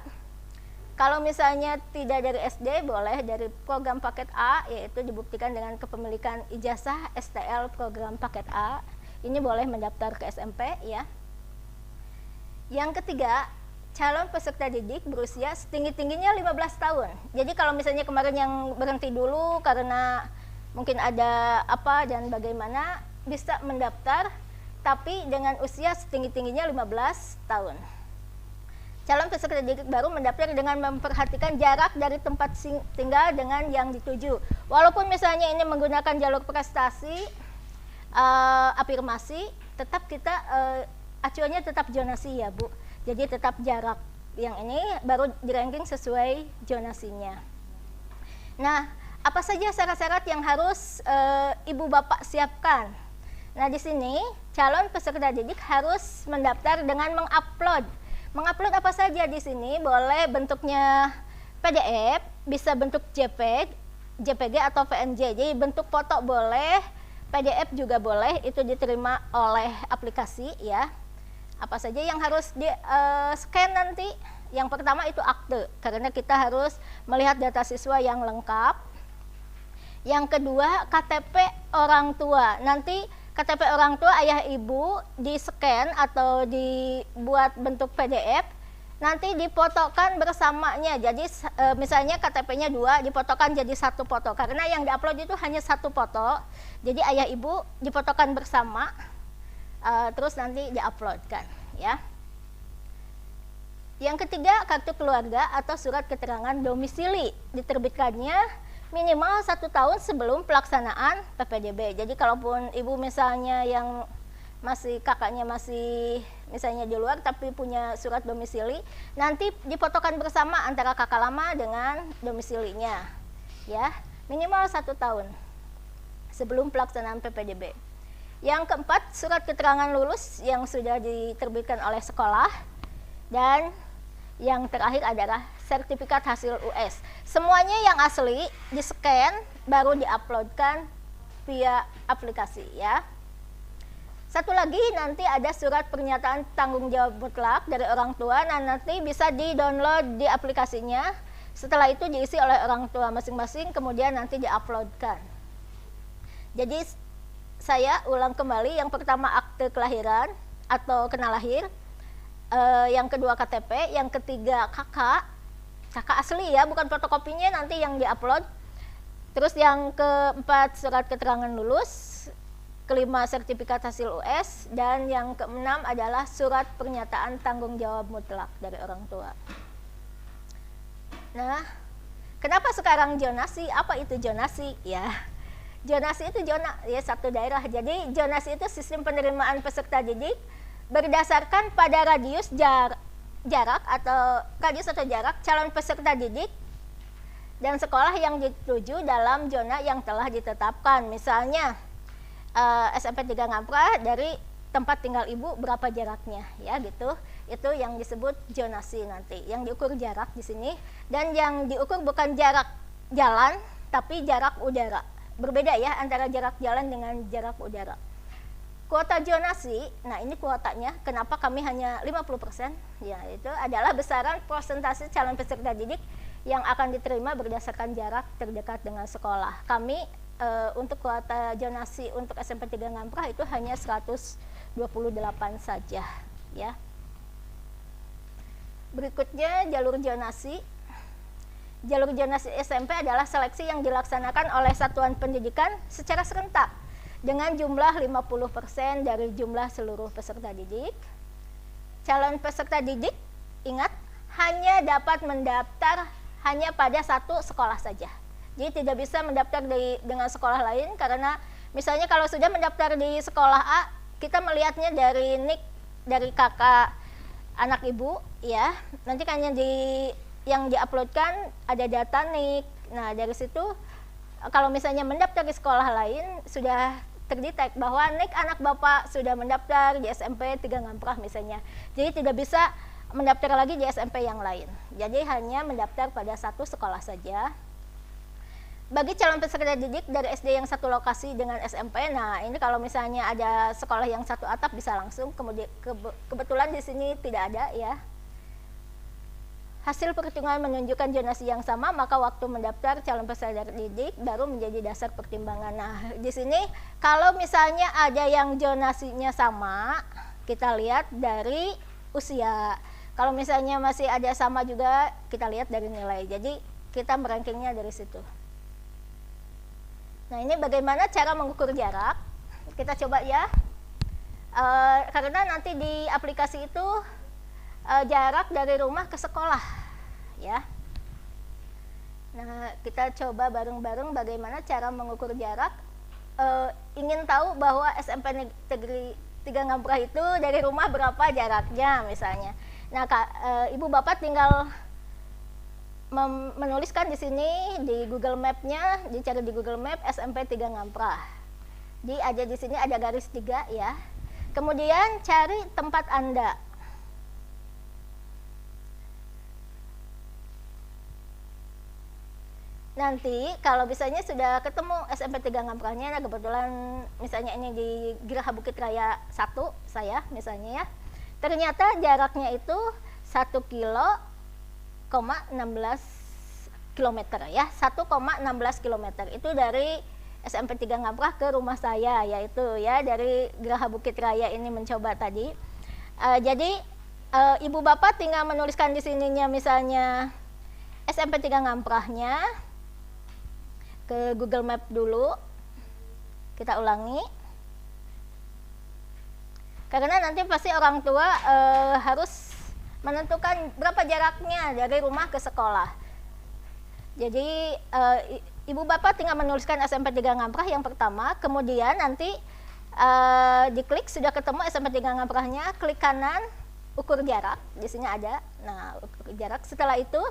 kalau misalnya tidak dari SD, boleh dari program paket A, yaitu dibuktikan dengan kepemilikan ijazah STL program paket A. Ini boleh mendaftar ke SMP ya. Yang ketiga, calon peserta didik berusia setinggi-tingginya 15 tahun. Jadi kalau misalnya kemarin yang berhenti dulu karena mungkin ada apa dan bagaimana, bisa mendaftar tapi dengan usia setinggi-tingginya 15 tahun. Calon peserta didik baru mendaftar dengan memperhatikan jarak dari tempat tinggal dengan yang dituju. Walaupun misalnya ini menggunakan jalur prestasi, afirmasi, tetap kita acuannya tetap zonasi ya Bu. Jadi tetap jarak yang ini baru di-ranking sesuai zonasinya. Nah, apa saja syarat-syarat yang harus Ibu Bapak siapkan? Nah, di sini calon peserta didik harus mendaftar dengan mengupload. Mengupload apa saja di sini? Boleh bentuknya PDF, bisa bentuk JPG atau PNG. Jadi bentuk foto boleh, PDF juga boleh, itu diterima oleh aplikasi ya. Apa saja yang harus di scan nanti? Yang pertama itu akte, karena kita harus melihat data siswa yang lengkap. Yang kedua, KTP orang tua. Nanti KTP orang tua ayah ibu di-scan atau dibuat bentuk PDF, nanti difotokan bersamanya. Jadi misalnya KTP-nya 2, difotokan jadi 1 foto. Karena yang diupload itu hanya 1 foto. Jadi ayah ibu difotokan bersama, terus nanti diuploadkan ya. Yang ketiga, kartu keluarga atau surat keterangan domisili. Diterbitkannya minimal 1 tahun sebelum pelaksanaan PPDB. Jadi kalaupun ibu misalnya yang kakaknya masih misalnya di luar tapi punya surat domisili, nanti difotokan bersama antara kakak lama dengan domisilinya ya, minimal 1 tahun sebelum pelaksanaan PPDB. Yang keempat, surat keterangan lulus yang sudah diterbitkan oleh sekolah. Dan yang terakhir adalah sertifikat hasil US. Semuanya yang asli di-scan baru diuploadkan via aplikasi ya. Satu lagi, nanti ada surat pernyataan tanggung jawab mutlak dari orang tua. Nah, nanti bisa di-download di aplikasinya. Setelah itu diisi oleh orang tua masing-masing, kemudian nanti diuploadkan. Jadi saya ulang kembali, yang pertama akte kelahiran atau kena lahir, yang kedua KTP, yang ketiga kakak asli ya, bukan fotokopinya nanti yang diupload. Terus yang keempat surat keterangan lulus, kelima sertifikat hasil US, dan yang keenam adalah surat pernyataan tanggung jawab mutlak dari orang tua. Nah, kenapa sekarang zonasi? Apa itu zonasi? Ya, zonasi itu satu daerah. Jadi zonasi itu sistem penerimaan peserta didik berdasarkan pada jarak atau jarak calon peserta didik dan sekolah yang dituju dalam zona yang telah ditetapkan. Misalnya SMP 3 Ngamprah dari tempat tinggal ibu berapa jaraknya, ya gitu. Itu yang disebut zonasi nanti. Yang diukur jarak di sini, dan yang diukur bukan jarak jalan tapi jarak udara. Berbeda ya antara jarak jalan dengan jarak udara. Kuota zonasi, nah ini kuotanya, kenapa kami hanya 50%? Ya, itu adalah besaran persentase calon peserta didik yang akan diterima berdasarkan jarak terdekat dengan sekolah. Kami untuk kuota zonasi untuk SMP 3 Ngamprah itu hanya 128 saja, ya. Berikutnya jalur zonasi. Jalur zonasi SMP adalah seleksi yang dilaksanakan oleh satuan pendidikan secara serentak dengan jumlah 50% dari jumlah seluruh peserta didik. Calon peserta didik, ingat, hanya dapat mendaftar hanya pada satu sekolah saja. Jadi tidak bisa mendaftar dengan sekolah lain, karena misalnya kalau sudah mendaftar di sekolah A, kita melihatnya dari nik dari kakak anak ibu, ya. Nanti kan yang diuploadkan ada data nik. Nah, dari situ kalau misalnya mendaftar di sekolah lain sudah terdetek bahwa nik anak bapak sudah mendaftar di SMP 3 Ngamprah misalnya. Jadi tidak bisa mendaftar lagi di SMP yang lain. Jadi hanya mendaftar pada satu sekolah saja. Bagi calon peserta didik dari SD yang satu lokasi dengan SMP, nah ini kalau misalnya ada sekolah yang satu atap bisa langsung, kemudian kebetulan di sini tidak ada, ya. Hasil perhitungan menunjukkan zonasi yang sama, maka waktu mendaftar calon peserta didik baru menjadi dasar pertimbangan. Nah, di sini kalau misalnya ada yang zonasinya sama, kita lihat dari usia. Kalau misalnya masih ada sama juga, kita lihat dari nilai. Jadi kita merankingnya dari situ. Nah, ini bagaimana cara mengukur jarak? Kita coba ya. Karena nanti di aplikasi itu jarak dari rumah ke sekolah, ya. Nah, kita coba bareng-bareng bagaimana cara mengukur jarak. Ingin tahu bahwa SMP Negeri 3 Ngamprah itu dari rumah berapa jaraknya misalnya. Nah, Ibu Bapak tinggal menuliskan di sini di Google Map-nya, dicari di Google Map SMP 3 Ngamprah. Ada di sini ada garis 3, ya. Kemudian cari tempat Anda. Nanti kalau misalnya sudah ketemu SMP 3 Ngamprahnya, nah kebetulan misalnya ini di Geraha Bukit Raya 1 saya misalnya, ya. Ternyata jaraknya itu 1,16 kilometer, ya, 1,16 kilometer. Itu dari SMP 3 Ngamprah ke rumah saya, yaitu ya dari Geraha Bukit Raya ini mencoba tadi. Jadi Ibu Bapak tinggal menuliskan di sininya misalnya SMP 3 Ngamprahnya ke Google Map dulu. Kita ulangi. Karena nanti pasti orang tua harus menentukan berapa jaraknya dari rumah ke sekolah. Jadi Ibu Bapak tinggal menuliskan SMP 3 Ngamprah yang pertama, kemudian nanti diklik sudah ketemu SMP 3 Ngamprahnya, klik kanan, ukur jarak, di sini ada. Nah, ukur jarak. Setelah itu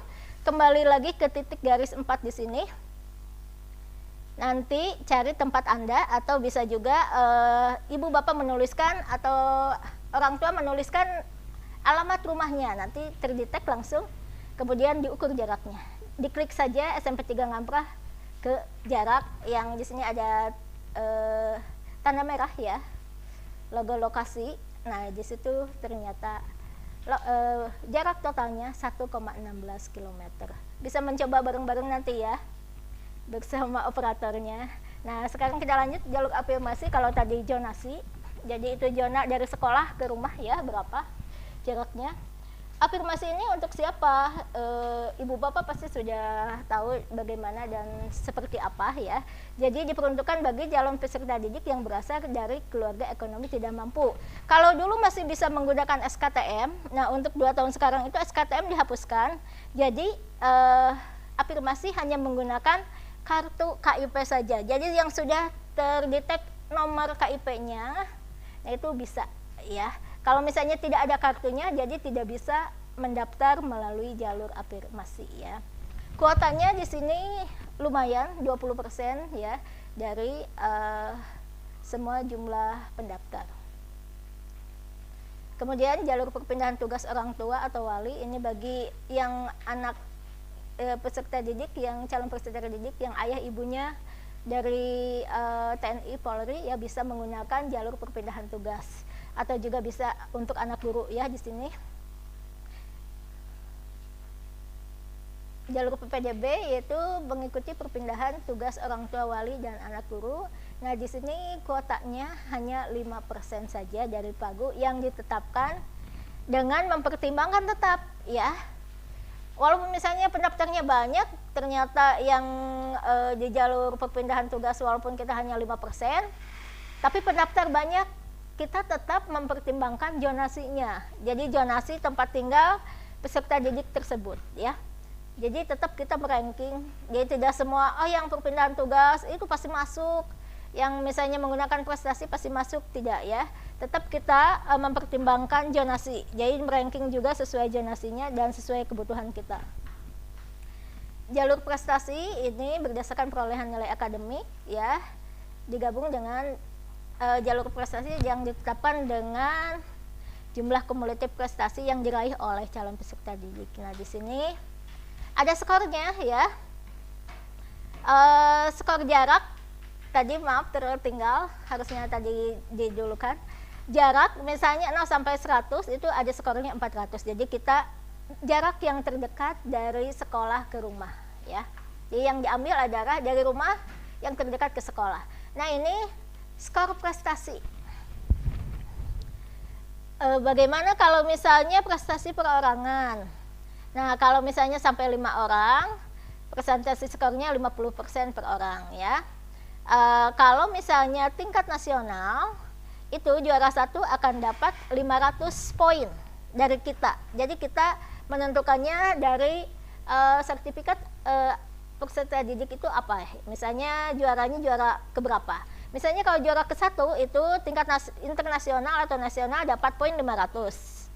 kembali lagi ke titik garis 4 di sini. Nanti cari tempat Anda, atau bisa juga Ibu Bapak menuliskan atau orang tua menuliskan alamat rumahnya, nanti terdetek langsung, kemudian diukur jaraknya. Diklik saja SMP 3 Ngamprah ke jarak yang di sini ada tanda merah, ya, logo lokasi. Nah, di situ ternyata jarak totalnya 1,16 km. Bisa mencoba bareng-bareng nanti, ya, bersama operatornya. Nah, sekarang kita lanjut jalur afirmasi. Kalau tadi zonasi, jadi itu zona dari sekolah ke rumah, ya, berapa jaraknya. Afirmasi ini untuk siapa? Ibu bapak pasti sudah tahu bagaimana dan seperti apa ya. Jadi diperuntukkan bagi calon peserta didik yang berasal dari keluarga ekonomi tidak mampu. Kalau dulu masih bisa menggunakan SKTM, nah untuk 2 tahun sekarang itu SKTM dihapuskan. Jadi afirmasi hanya menggunakan kartu KIP saja. Jadi yang sudah terdetek nomor KIP-nya, nah itu bisa ya. Kalau misalnya tidak ada kartunya, jadi tidak bisa mendaftar melalui jalur afirmasi ya. Kuotanya di sini lumayan 20% ya dari semua jumlah pendaftar. Kemudian jalur perpindahan tugas orang tua atau wali ini bagi yang anak peserta didik, yang calon peserta didik yang ayah ibunya dari TNI Polri ya bisa menggunakan jalur perpindahan tugas. Atau juga bisa untuk anak guru ya di sini. Jalur PPDB yaitu mengikuti perpindahan tugas orang tua wali dan anak guru. Nah, di sini kuotanya hanya 5% saja dari pagu yang ditetapkan dengan mempertimbangkan tetap ya. Walaupun misalnya pendaftarnya banyak, ternyata yang di jalur perpindahan tugas walaupun kita hanya 5%, tapi pendaftar banyak, kita tetap mempertimbangkan zonasinya. Jadi zonasi tempat tinggal peserta didik tersebut ya. Jadi tetap kita meranking. Jadi tidak semua yang perpindahan tugas itu pasti masuk. Yang misalnya menggunakan prestasi pasti masuk, tidak ya. Tetap kita mempertimbangkan zonasi. Jadi meranking juga sesuai zonasinya dan sesuai kebutuhan kita. Jalur prestasi ini berdasarkan perolehan nilai akademik ya. Digabung dengan jalur prestasi yang ditetapkan dengan jumlah kumulatif prestasi yang diraih oleh calon peserta didik. Nah, di sini ada skornya ya. Skor jarak tadi maaf tertinggal, harusnya tadi didulukan. Jarak misalnya 0 sampai 100 itu ada skornya 400. Jadi kita jarak yang terdekat dari sekolah ke rumah ya. Jadi yang diambil adalah dari rumah yang terdekat ke sekolah. Nah, ini skor prestasi. Bagaimana kalau misalnya prestasi perorangan? Nah, kalau misalnya sampai 5 orang, presentasi skornya 50% per orang ya. Kalau misalnya tingkat nasional, itu juara 1 akan dapat 500 poin dari kita. Jadi kita menentukannya dari sertifikat peserta didik itu apa? Misalnya juaranya juara keberapa? Misalnya kalau juara ke-1 itu tingkat internasional atau nasional dapat poin 500.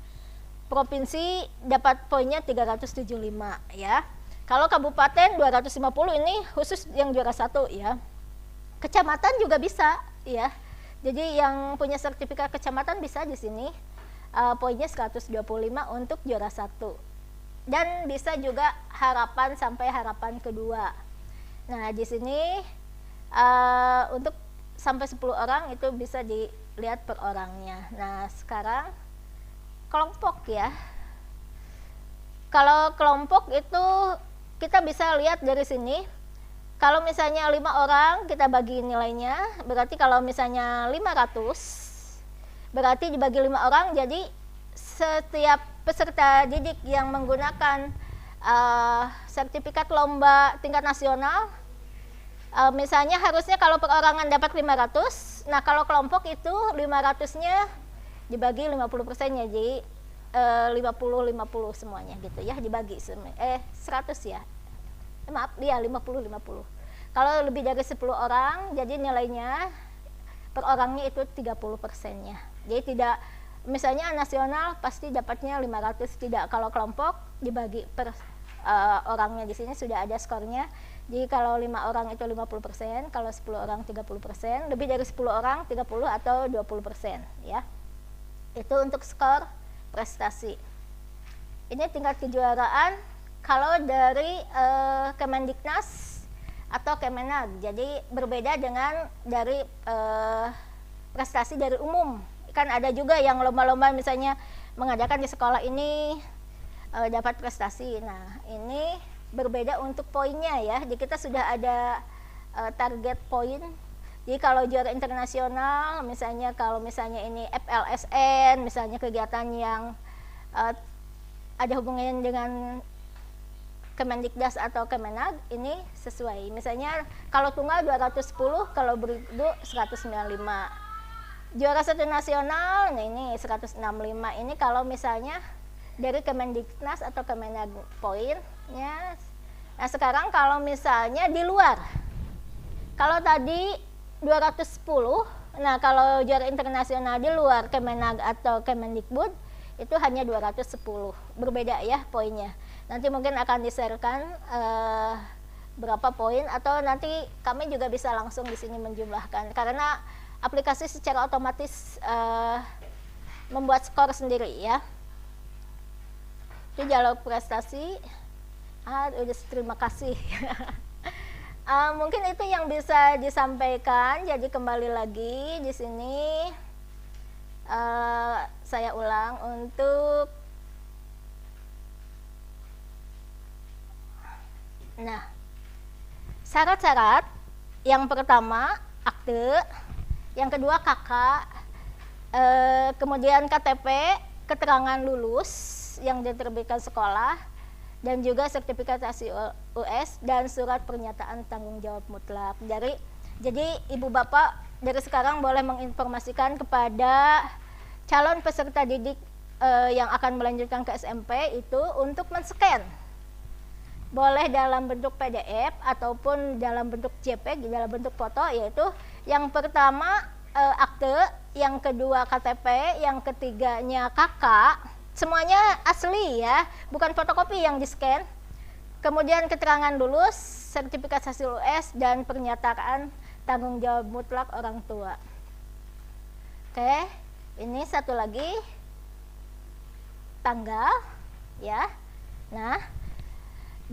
Provinsi dapat poinnya 375 ya. Kalau kabupaten 250 ini khusus yang juara 1 ya. Kecamatan juga bisa ya. Jadi yang punya sertifikat kecamatan bisa di sini poinnya 125 untuk juara 1. Dan bisa juga harapan sampai harapan kedua. Nah, di sini untuk sampai 10 orang itu bisa dilihat per orangnya. Nah, sekarang kelompok ya. Kalau kelompok itu kita bisa lihat dari sini. Kalau misalnya 5 orang kita bagi nilainya, berarti kalau misalnya 500, berarti dibagi 5 orang, jadi setiap peserta didik yang menggunakan sertifikat lomba tingkat nasional, misalnya harusnya kalau perorangan dapat 500, nah kalau kelompok itu 500-nya dibagi 50%-nya, jadi 50-50 semuanya gitu ya, dibagi 100 ya, maaf dia 50-50. Kalau lebih dari 10 orang, jadi nilainya per orangnya itu 30%-nya. Jadi tidak, misalnya nasional pasti dapatnya 500, tidak. Kalau kelompok dibagi per orangnya, di sini sudah ada skornya. Jadi kalau 5 orang itu 50%, kalau 10 orang 30%, lebih dari 10 orang 30 atau 20% ya. Itu untuk skor prestasi. Ini tingkat kejuaraan kalau dari Kemendiknas atau Kemenag. Jadi berbeda dengan dari prestasi dari umum. Kan ada juga yang lomba-lomba misalnya mengadakan di sekolah ini dapat prestasi. Nah, ini berbeda untuk poinnya ya. Jadi kita sudah ada target poin. Jadi kalau juara internasional, misalnya kalau misalnya ini FLSN, misalnya kegiatan yang ada hubungan dengan Kemendikdas atau Kemenag, ini sesuai. Misalnya kalau tunggal 210, kalau bergu 195. Juara satu nasional, nah ini 165. Ini kalau misalnya dari Kemendiknas atau Kemenag poinnya. Nah sekarang kalau misalnya di luar, kalau tadi 210, nah kalau juara internasional di luar Kemenag atau Kemendikbud itu hanya 210, berbeda ya poinnya. Nanti mungkin akan di-share-kan berapa poin, atau nanti kami juga bisa langsung di sini menjumlahkan, karena aplikasi secara otomatis membuat skor sendiri ya. Itu jalur prestasi. Udah, terima kasih. Mungkin itu yang bisa disampaikan. Jadi kembali lagi di sini saya ulang untuk syarat-syarat. Yang pertama akte, yang kedua kakak, kemudian KTP, keterangan lulus yang diterbitkan sekolah, dan juga sertifikasi US dan surat pernyataan tanggung jawab mutlak. Jadi ibu bapak dari sekarang boleh menginformasikan kepada calon peserta didik yang akan melanjutkan ke SMP itu untuk men-scan. Boleh dalam bentuk PDF ataupun dalam bentuk JPEG, dalam bentuk foto, yaitu yang pertama akte, yang kedua KTP, yang ketiganya kakak, semuanya asli ya, bukan fotokopi yang di-scan. Kemudian keterangan lulus, sertifikasi US, dan pernyataan tanggung jawab mutlak orang tua. Oke, ini satu lagi tanggal ya. Nah,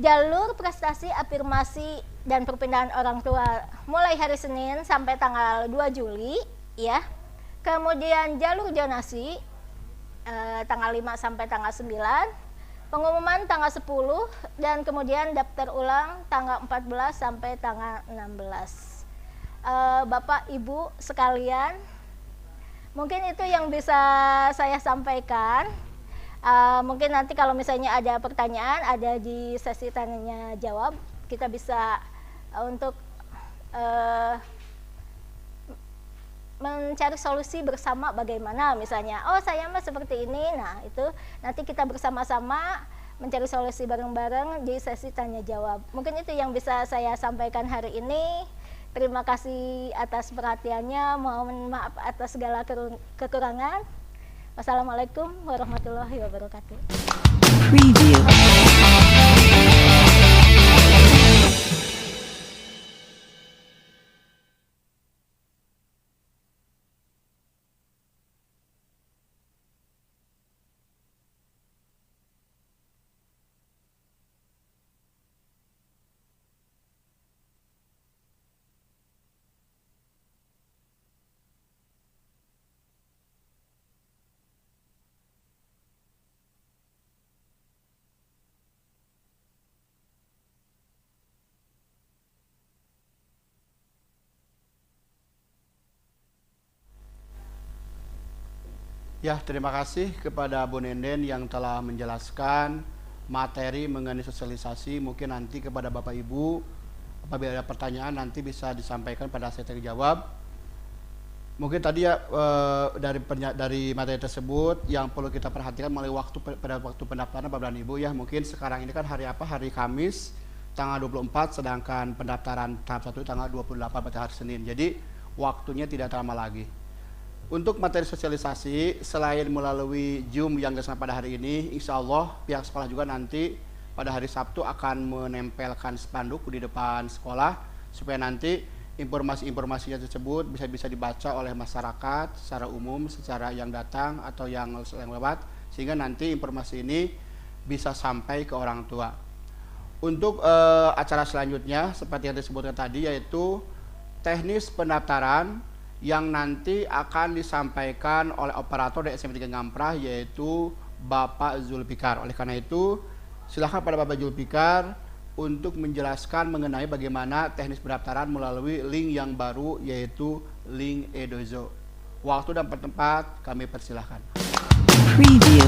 jalur prestasi afirmasi dan perpindahan orang tua mulai hari Senin sampai tanggal 2 Juli ya. Kemudian jalur zonasi tanggal 5 sampai tanggal 9, pengumuman tanggal 10, dan kemudian daftar ulang tanggal 14 sampai tanggal 16. Bapak Ibu sekalian, mungkin itu yang bisa saya sampaikan. Mungkin nanti kalau misalnya ada pertanyaan, ada di sesi tanya jawab, kita bisa untuk mencari solusi bersama bagaimana, misalnya saya mah seperti ini. Nah itu nanti kita bersama-sama mencari solusi bareng-bareng di sesi tanya jawab. Mungkin itu yang bisa saya sampaikan hari ini. Terima kasih atas perhatiannya, mohon maaf atas segala kekurangan. Wassalamualaikum warahmatullahi wabarakatuh. Preview. Ya, terima kasih kepada Bu Nenden yang telah menjelaskan materi mengenai sosialisasi. Mungkin nanti kepada Bapak Ibu, apabila ada pertanyaan nanti bisa disampaikan pada sesi jawab. Mungkin tadi ya dari materi tersebut yang perlu kita perhatikan melalui pada waktu pendaftaran Bapak dan Ibu ya. Mungkin sekarang ini kan hari apa? Hari Kamis tanggal 24, sedangkan pendaftaran tahap 1 tanggal 28 pada hari Senin. Jadi waktunya tidak lama lagi. Untuk materi sosialisasi, selain melalui Zoom yang dilaksanakan pada hari ini, insya Allah pihak sekolah juga nanti pada hari Sabtu akan menempelkan spanduk di depan sekolah, supaya nanti informasi-informasinya tersebut bisa dibaca oleh masyarakat secara umum, secara yang datang atau yang lewat, sehingga nanti informasi ini bisa sampai ke orang tua. Untuk acara selanjutnya, seperti yang disebutkan tadi, yaitu teknis pendaftaran yang nanti akan disampaikan oleh operator dari SMP 3 Ngamprah, yaitu Bapak Zulfikar. Oleh karena itu, silakan pada Bapak Zulfikar untuk menjelaskan mengenai bagaimana teknis pendaftaran melalui link yang baru, yaitu link Edozo. Waktu dan tempat kami persilahkan. Preview.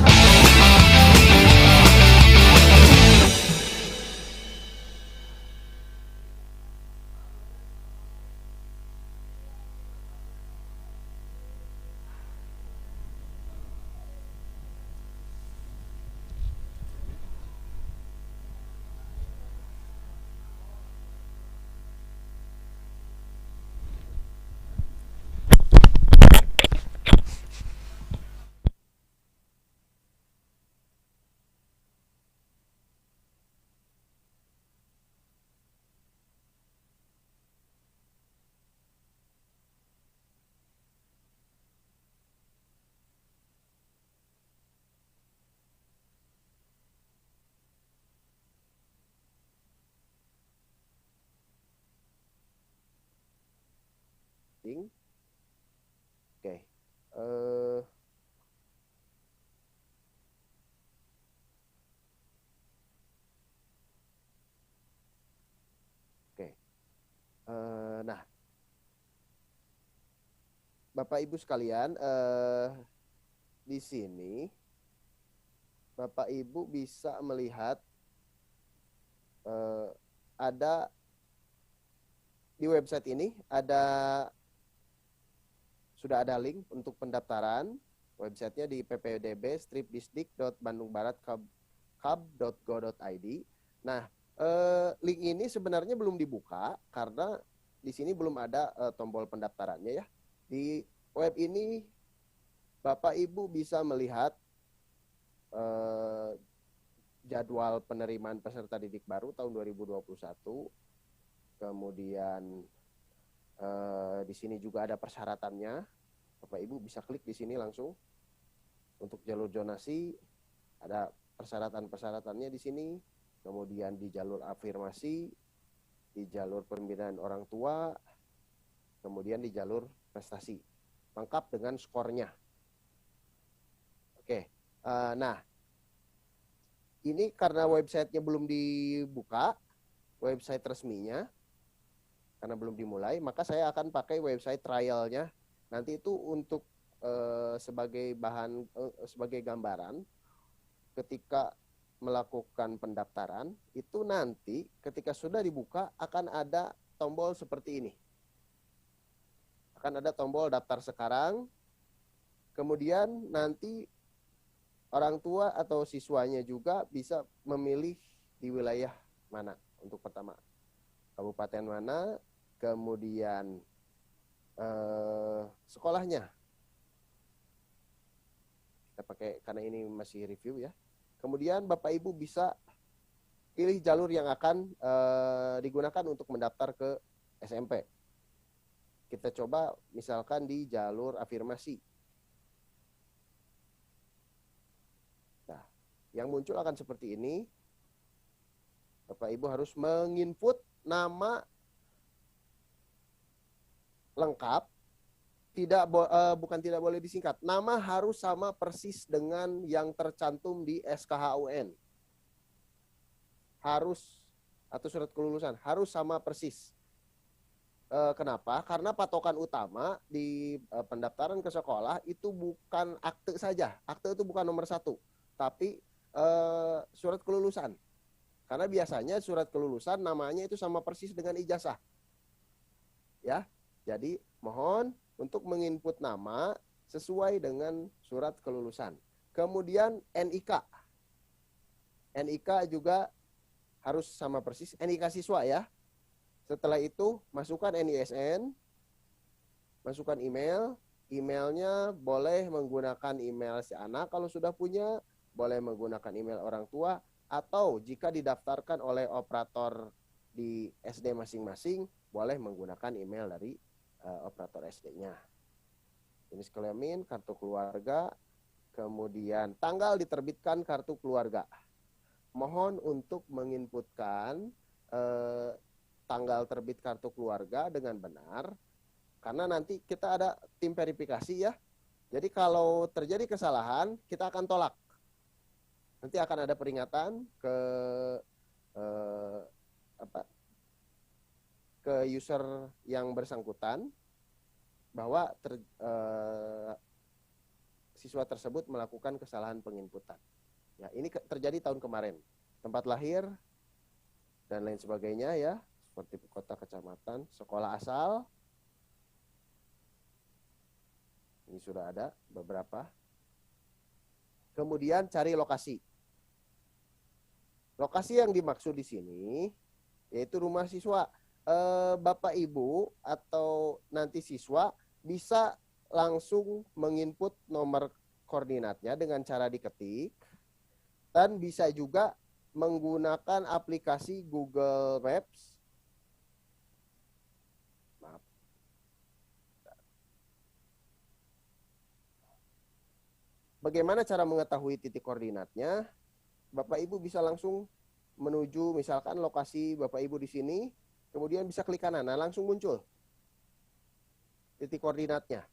masing-masing. Oke. Eh, oke. Nah, Bapak Ibu sekalian, di sini Bapak Ibu bisa melihat ada di website ini sudah ada link untuk pendaftaran. Websitenya di ppdb-distrik.bandungbarat.kab.go.id. Nah, link ini sebenarnya belum dibuka karena di sini belum ada tombol pendaftarannya ya. Di web ini Bapak Ibu bisa melihat jadwal penerimaan peserta didik baru tahun 2021. Kemudian di sini juga ada persyaratannya. Bapak Ibu bisa klik di sini langsung. Untuk jalur zonasi ada persyaratan-persyaratannya di sini. Kemudian di jalur afirmasi, di jalur pembinaan orang tua, kemudian di jalur prestasi. Lengkap dengan skornya. Oke. Nah, ini karena websitenya belum dibuka, website resminya, karena belum dimulai, maka saya akan pakai website trialnya. Nanti itu untuk sebagai bahan, sebagai gambaran, ketika melakukan pendaftaran, itu nanti ketika sudah dibuka akan ada tombol seperti ini. Akan ada tombol daftar sekarang, kemudian nanti orang tua atau siswanya juga bisa memilih di wilayah mana untuk pertama. Kabupaten mana, kemudian sekolahnya. Kita pakai karena ini masih review ya. Kemudian Bapak Ibu bisa pilih jalur yang akan digunakan untuk mendaftar ke SMP. Kita coba misalkan di jalur afirmasi. Nah, yang muncul akan seperti ini. Bapak Ibu harus menginput nama lengkap, bukan tidak boleh disingkat. Nama harus sama persis dengan yang tercantum di SKHUN. Harus, atau surat kelulusan, harus sama persis. Kenapa? Karena patokan utama di pendaftaran ke sekolah itu bukan akte saja. Akte itu bukan nomor satu, tapi surat kelulusan. Karena biasanya surat kelulusan namanya itu sama persis dengan ijazah. Ya, jadi mohon untuk menginput nama sesuai dengan surat kelulusan. Kemudian NIK. NIK juga harus sama persis, NIK siswa ya. Setelah itu masukkan NISN, masukkan email. Emailnya boleh menggunakan email si anak kalau sudah punya, boleh menggunakan email orang tua, atau jika didaftarkan oleh operator di SD masing-masing, boleh menggunakan email dari operator SD-nya. Jenis kelamin, kartu keluarga, kemudian tanggal diterbitkan kartu keluarga. Mohon untuk menginputkan tanggal terbit kartu keluarga dengan benar, karena nanti kita ada tim verifikasi ya. Jadi kalau terjadi kesalahan, kita akan tolak. Nanti akan ada peringatan ke user yang bersangkutan bahwa siswa tersebut melakukan kesalahan penginputan. Ya, ini terjadi tahun kemarin. Tempat lahir dan lain sebagainya ya, seperti kota, kecamatan, sekolah asal. Ini sudah ada beberapa. Kemudian cari lokasi. Lokasi yang dimaksud di sini yaitu rumah siswa. Bapak Ibu atau nanti siswa bisa langsung menginput nomor koordinatnya dengan cara diketik, dan bisa juga menggunakan aplikasi Google Maps. Maaf. Bagaimana cara mengetahui titik koordinatnya? Bapak Ibu bisa langsung menuju misalkan lokasi Bapak Ibu di sini, kemudian bisa klik kanan, nah langsung muncul titik koordinatnya.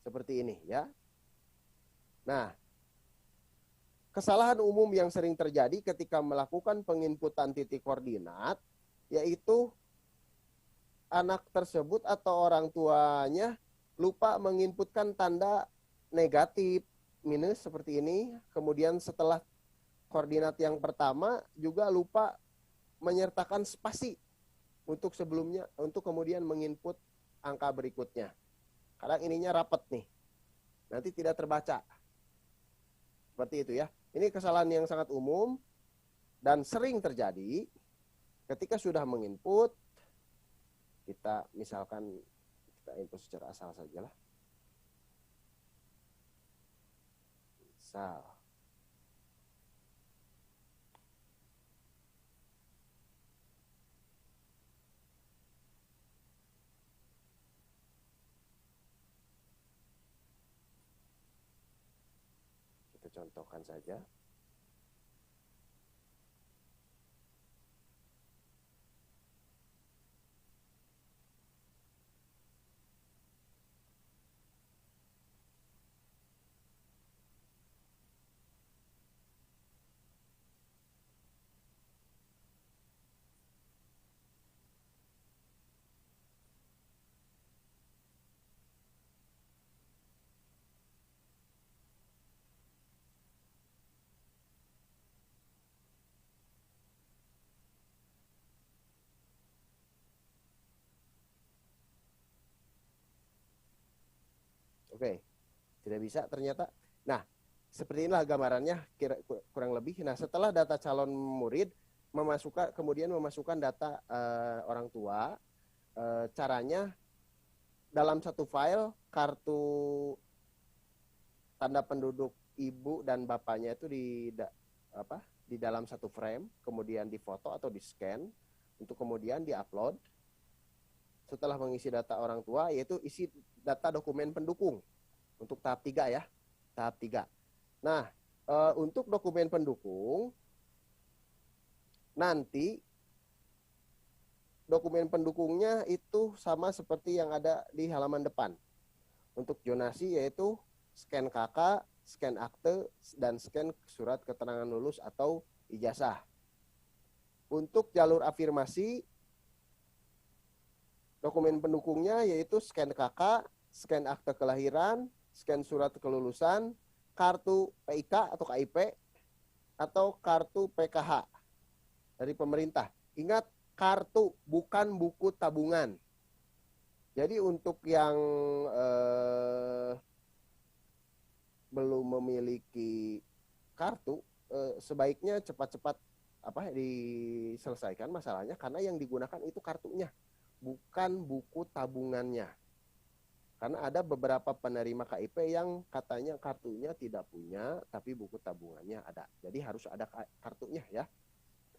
Seperti ini ya. Nah, kesalahan umum yang sering terjadi ketika melakukan penginputan titik koordinat, yaitu anak tersebut atau orang tuanya lupa menginputkan tanda negatif, minus seperti ini. Kemudian setelah koordinat yang pertama juga lupa menyertakan spasi untuk sebelumnya, untuk kemudian menginput angka berikutnya. Kadang ininya rapat nih, nanti tidak terbaca. Seperti itu ya. Ini kesalahan yang sangat umum dan sering terjadi ketika sudah menginput. Kita misalkan kita input secara asal saja lah. Misal. Kita contohkan saja. Oke, tidak bisa ternyata. Nah, seperti inilah gambarannya kurang lebih. Nah, setelah data calon murid kemudian memasukkan data orang tua, caranya dalam satu file kartu tanda penduduk ibu dan bapaknya itu di dalam satu frame, kemudian difoto atau di scan untuk kemudian diupload. Setelah mengisi data orang tua, yaitu isi data dokumen pendukung untuk tahap 3 ya, tahap 3. Nah, untuk dokumen pendukung, nanti dokumen pendukungnya itu sama seperti yang ada di halaman depan. Untuk zonasi yaitu scan KK, scan akte, dan scan surat keterangan lulus atau ijazah. Untuk jalur afirmasi, dokumen pendukungnya yaitu scan KK, scan akte kelahiran, scan surat kelulusan, kartu PIK atau KIP, atau kartu PKH dari pemerintah. Ingat, kartu bukan buku tabungan. Jadi untuk yang belum memiliki kartu, sebaiknya cepat-cepat diselesaikan masalahnya, karena yang digunakan itu kartunya, bukan buku tabungannya. Karena ada beberapa penerima KIP yang katanya kartunya tidak punya, tapi buku tabungannya ada. Jadi harus ada kartunya ya.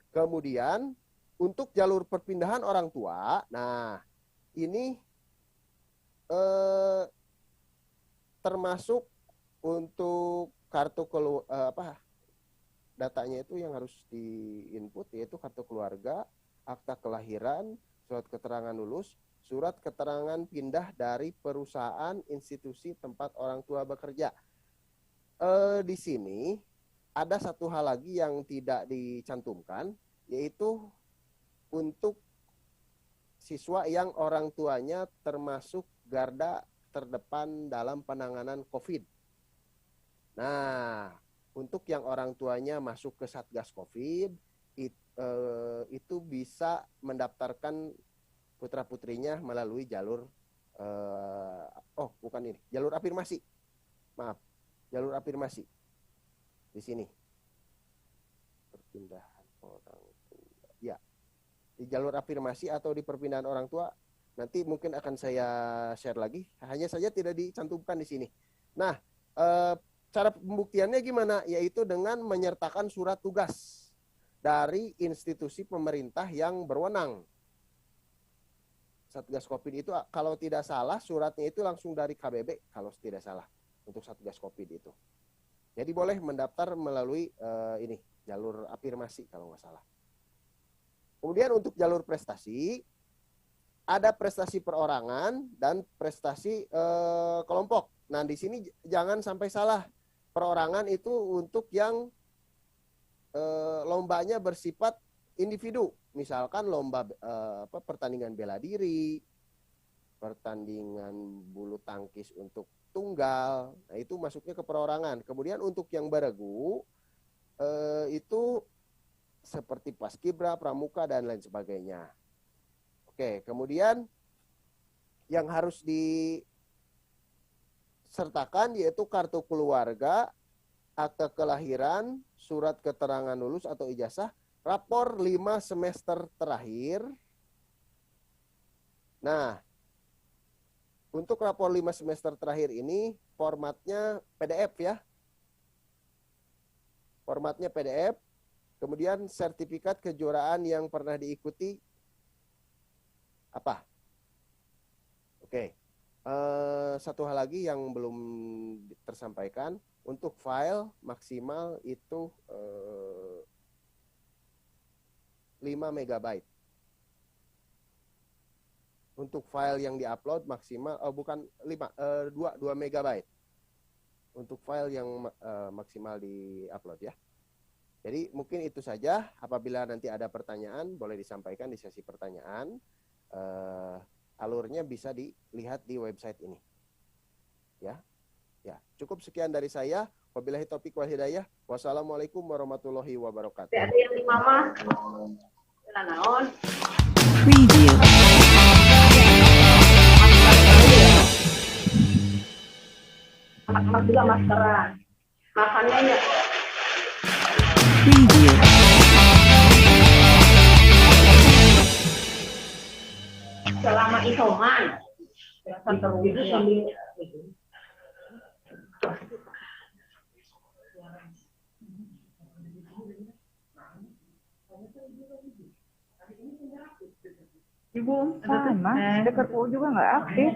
Kemudian untuk jalur perpindahan orang tua, nah ini termasuk untuk kartu datanya itu yang harus diinput, yaitu kartu keluarga, akta kelahiran, surat keterangan lulus, surat keterangan pindah dari perusahaan institusi tempat orang tua bekerja. Di sini ada satu hal lagi yang tidak dicantumkan, yaitu untuk siswa yang orang tuanya termasuk garda terdepan dalam penanganan COVID. Nah, untuk yang orang tuanya masuk ke Satgas COVID, itu bisa mendaftarkan putra-putrinya melalui jalur jalur afirmasi. Maaf, jalur afirmasi. Di sini. Perpindahan orang tua. Ya. Di jalur afirmasi atau di perpindahan orang tua, nanti mungkin akan saya share lagi. Hanya saja tidak dicantumkan di sini. Nah, cara pembuktiannya gimana? Yaitu dengan menyertakan surat tugas dari institusi pemerintah yang berwenang. Satgas COVID itu kalau tidak salah suratnya itu langsung dari KBB kalau tidak salah untuk Satgas COVID itu. Jadi boleh mendaftar melalui jalur afirmasi kalau nggak salah. Kemudian untuk jalur prestasi, ada prestasi perorangan dan prestasi kelompok. Nah, di sini jangan sampai salah. Perorangan itu untuk yang lombanya bersifat individu. Misalkan lomba pertandingan bela diri, pertandingan bulu tangkis untuk tunggal. Nah, itu masuknya ke perorangan. Kemudian untuk yang beregu itu seperti paskibra, pramuka dan lain sebagainya. Oke, kemudian yang harus disertakan yaitu kartu keluarga, akte kelahiran, surat keterangan lulus atau ijazah, rapor 5 semester terakhir. Nah, untuk rapor 5 semester terakhir ini formatnya PDF ya. Formatnya PDF. Kemudian sertifikat kejuaraan yang pernah diikuti apa? Oke. Satu hal lagi yang belum tersampaikan, untuk file maksimal itu 5 MB. Untuk file yang diupload maksimal bukan 2 MB. Untuk file yang maksimal diupload ya. Jadi mungkin itu saja. Apabila nanti ada pertanyaan boleh disampaikan di sesi pertanyaan. Alurnya bisa dilihat di website ini. Ya. Ya, cukup sekian dari saya. Wabillahi taufiq wal hidayah. Wassalamualaikum warahmatullahi wabarakatuh. Ada yang di mama. Naon? Preview. Anak-anak juga maskeran. Makannya ya. Preview. Selama isoman. Terus sambil Ibu, sama. Dekat U juga nggak aktif.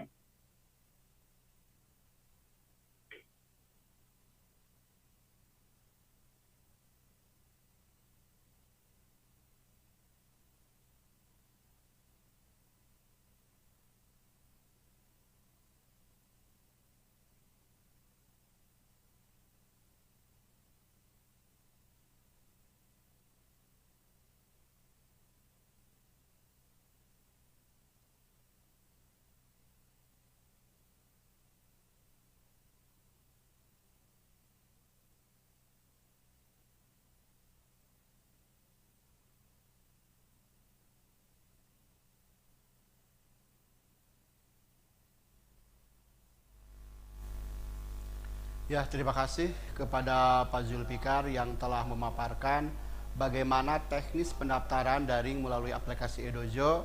Ya, terima kasih kepada Pak Zulfikar yang telah memaparkan bagaimana teknis pendaftaran daring melalui aplikasi Edojo.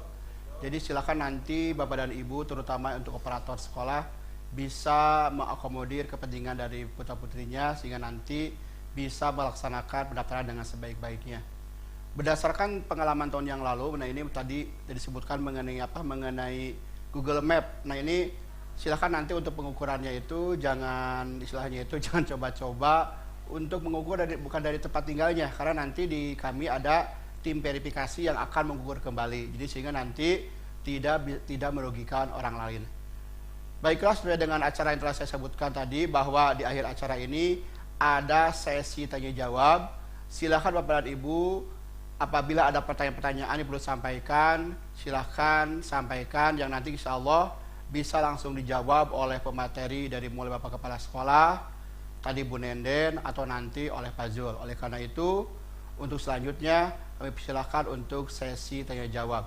Jadi silakan nanti Bapak dan Ibu, terutama untuk operator sekolah, bisa mengakomodir kepentingan dari putra-putrinya sehingga nanti bisa melaksanakan pendaftaran dengan sebaik-baiknya. Berdasarkan pengalaman tahun yang lalu, nah ini tadi disebutkan mengenai mengenai Google Map. Nah ini silakan nanti untuk pengukurannya itu jangan jangan coba-coba untuk mengukur bukan dari tempat tinggalnya, karena nanti di kami ada tim verifikasi yang akan mengukur kembali. Jadi sehingga nanti tidak merugikan orang lain. Baiklah, sesuai dengan acara yang telah saya sebutkan tadi bahwa di akhir acara ini ada sesi tanya jawab. Silakan Bapak dan Ibu, apabila ada pertanyaan-pertanyaan yang perlu sampaikan, silakan sampaikan yang nanti insya Allah bisa langsung dijawab oleh pemateri dari mulai Bapak Kepala Sekolah, tadi Bu Nenden, atau nanti oleh Pak Zul. Oleh karena itu, untuk selanjutnya kami persilakan untuk sesi tanya jawab.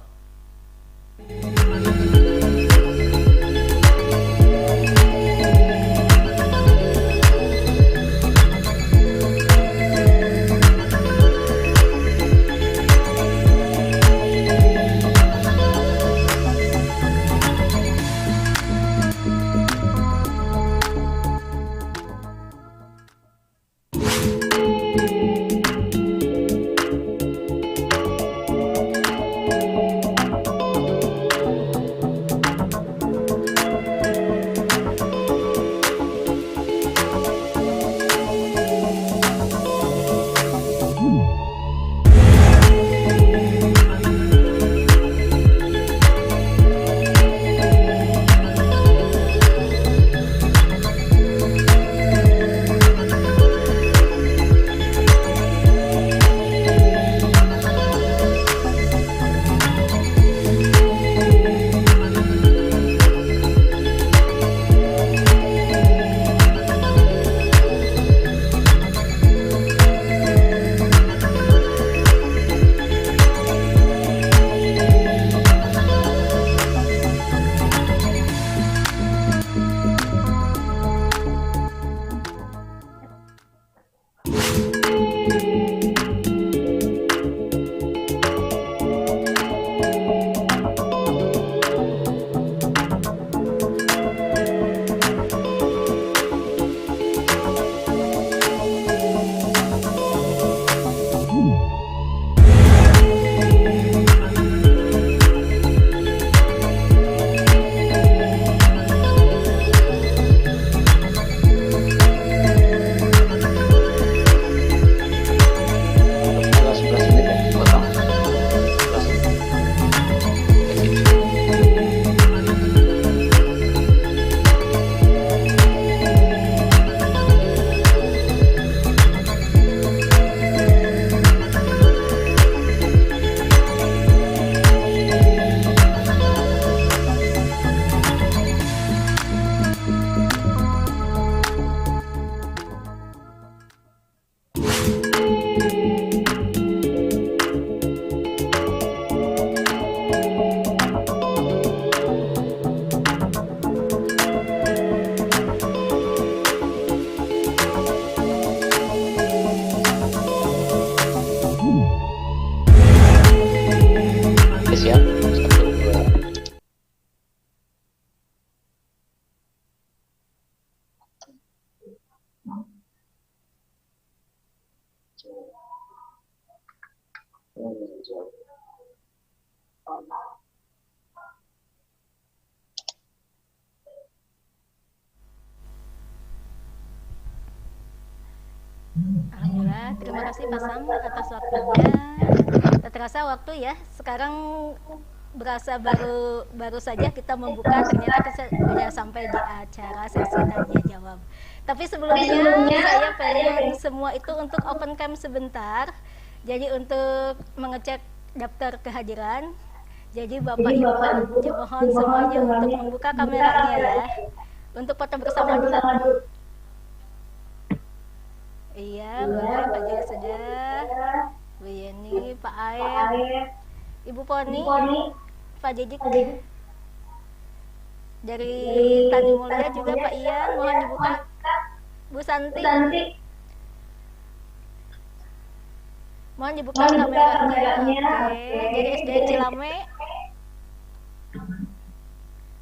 Alhamdulillah, terima kasih Pak Sam atas waktunya. Tak terasa waktu ya, sekarang berasa baru saja kita membuka, ternyata kita sudah sampai di acara sesi tanya jawab. Tapi sebelumnya saya pengen semua itu untuk open cam sebentar. Jadi untuk mengecek daftar kehadiran. Jadi Bapak Ibu, mohon semuanya untuk membuka kameranya ya. Untuk foto bersama dulu. Iya, boleh Pak Jaya sudah. Bu Yeni, Pak Aep, Ibu Poni, Pak Jejik. Dari Tani Mulia juga Pak Ian, mohon dibuka. Bu Santi. Mohon dibuka kameranya. Oke, dari SD Cilame.